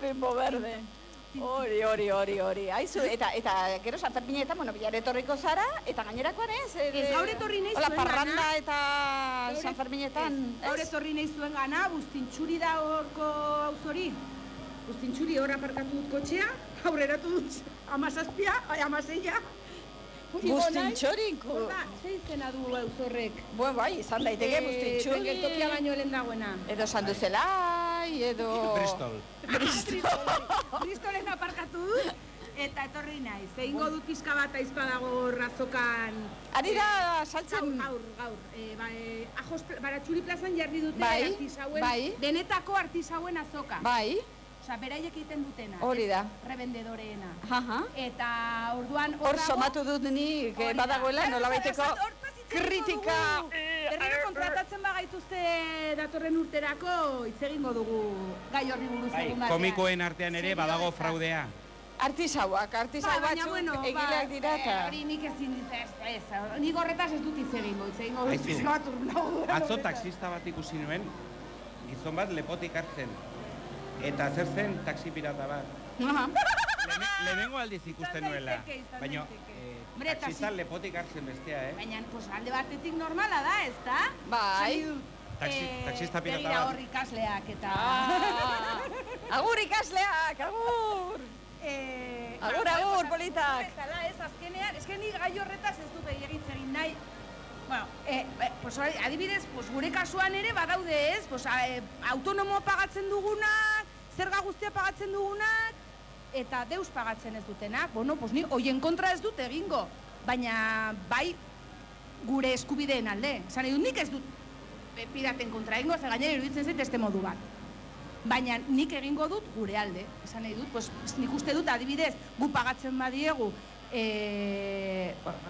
bimbo verde. Hori. Aizu, eta gero San Ferminetan, bueno, bilar etorriko zara, eta gainerakoan ez? Ez, gaur etorri nahi zuen gana. Parranda eta San Ferminetan, ez? Gaur etorri nahi zuen gana, Bustintxuri da horko auzori. Bustintxuri hor aparkatu dut kotxea, aurreratu dut 16, Bustintxoriko? Ze izena du auzorrek? Bueno, bai, izan daiteke Bustintxuri. Geltokia baino lehen dagoena. Edo Sanduzelai, edo... Bristolen aparkatu dut, eta etorri naiz. Egingo dut pizka bat aizpa dago razokan... Ari da saltzen... Gaur. Baratxuri plazan jarri dute artisauen... Denetako artisauen azoka. Bai. Osa, beraiek egiten dutena. Hori da. Rebendedoreena. Aha. Eta orduan... Hor somatu dut nik, badagoela nolabaiteko kritika... Berriro kontratatzen bagaituzte datorren urterako, hitz egingo dugu gai horri buruz egun batean. Komikoen artean ere badago fraudea. Artisauak batzuk egileak dira eta... Hori nik ezin ez, nik horretaz ez dut hitz egingo dut pizka bat urnago. Atzo taxista bat ikusi nuen, gizon bat lepotik hartzen. Eta zer zen taxi pirata bat. Lehenengo aldiz ikusten nuela. Baina taxista lepotik hartzen bestea, Baina, alde batetik normala da, ez da? Bai. Taxista pirata bat. Begira hor ikasleak eta... Agur ikasleak, agur! Agur, politak! Eta ez, azkenean, nik gai horretaz ez dut egitz egin nahi. Bueno, adibidez, gure kasuan ere badaude ez, autonomo pagatzen dugunak, zerga guztia pagatzen dugunak, eta deus pagatzen ez dutenak. Bueno, ni hoien kontra ez dut egingo, baina bai gure eskubideen alde. Esan edut, nik ez dut piraten kontra egingo, ze gainera iruditzen zait este modu bat. Baina nik egingo dut gure alde. Esan edut, nik uste dut adibidez, gu pagatzen badiegu,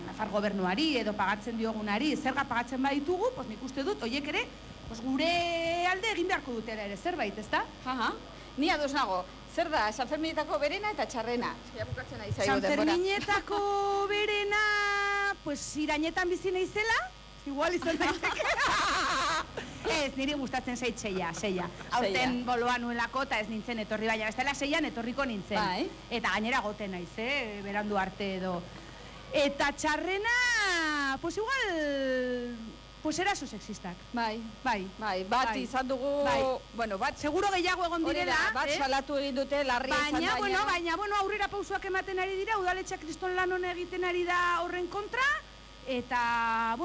Nafar gobernuari edo pagatzen diogunari zerga pagatzen baditugu, nik uste dut horiek ere gure alde egin beharko dutera ere zerbait, ezta? Ni ados nago, zer da, San Ferminetako berena eta txarrena? San Ferminetako berena, irainetan bizi naizela, igual izan daiteke. Ez, niri gustatzen zait seia. Aurten boloa nuelako eta ez nintzen etorri, baina bestela seian etorriko nintzen. Eta gainera goten naiz, berandu arte edo. Eta txarrena, igual, eraso sexistak. Bai, bat izan dugu, bueno, bat... Seguro gehiago egon direla, bat salatu egin dute, larri izan baina. Baina, aurrera pausuak ematen ari dira, udaletxea kriston lan hona egiten ari da horren kontra, eta, a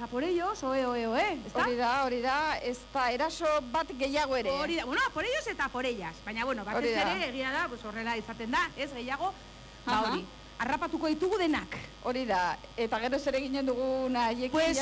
por ellos, oe, hori da, ez da eraso bat gehiago ere. Hori da, a por ellos eta por ellas. Baina, batez ere, egia da, horrela izaten da, ez gehiago, hori. Arrapatuko ditugu denak. Hori da, eta gero zer eginen dugu nahiekin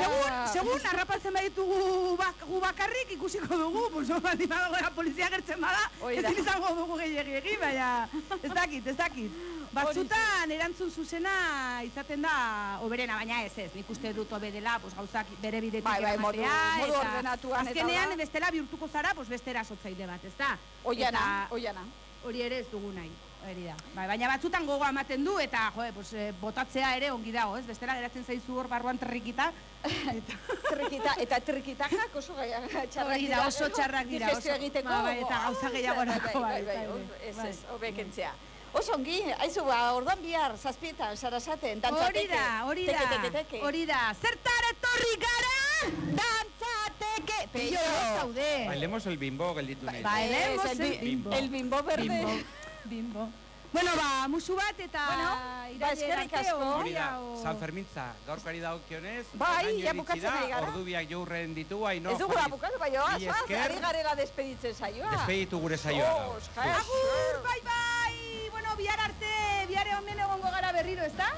segun arrapatzen baditugu gu bakarrik ikusiko dugu, baldin badagoela polizia gertzen bada, ezin izango dugu gehiegi, baina ez dakit. Batzutan erantzun zuzena izaten da oberena, baina ez, nik uste dut hobe dela gauzak bere bidetik ematea, eta azkenean bestela bihurtuko zara, bestera sotzaile bat, ez da? Oiana. Hori ere ez dugu nahi. Baina batzutan gogoa ematen du eta botatzea ere ongi dago, ez? Bestela geratzen zaizu hor barruan trikita. Eta trikitakak oso txarrak dira. Oso txarrak dira. Eta gauza gehiago nako. Ez, hobekentzea. Oso ongi, haizu orduan bihar, zazpietan, sarasaten, dantzateke. Hori da. Zertar etorri gara, dantzateke. Peio, zaude. Bailemos el bimbo gelditu nahi. Bailemos el bimbo verde. Bimbo. Bueno, musu bat eta eskerrik asko. Hori da, San Fermintza, gaurkari dagokionez, ja bukatzen ari gara. Ordubiak jourren ditu, haino. Ez dugu bukatu, baina ari garela despeditzen saioa. Despeditu gure saioa. Agur, bai! Bueno, bihar arte, bihar hemen egongo gara berriro, ez da?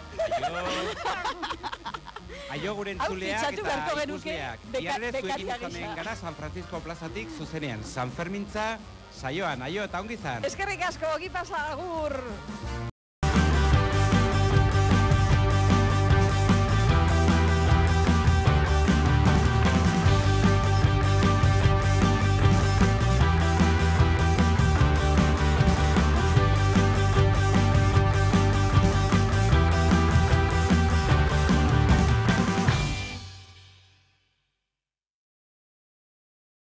Aio gure entzuleak eta ikusleak. Bihar ere zuekin izanen gara San Francisco plazatik zuzenean. San Fermintza saioan, aio eta ongi zan. Eskerrik asko, ogi pasa, agur!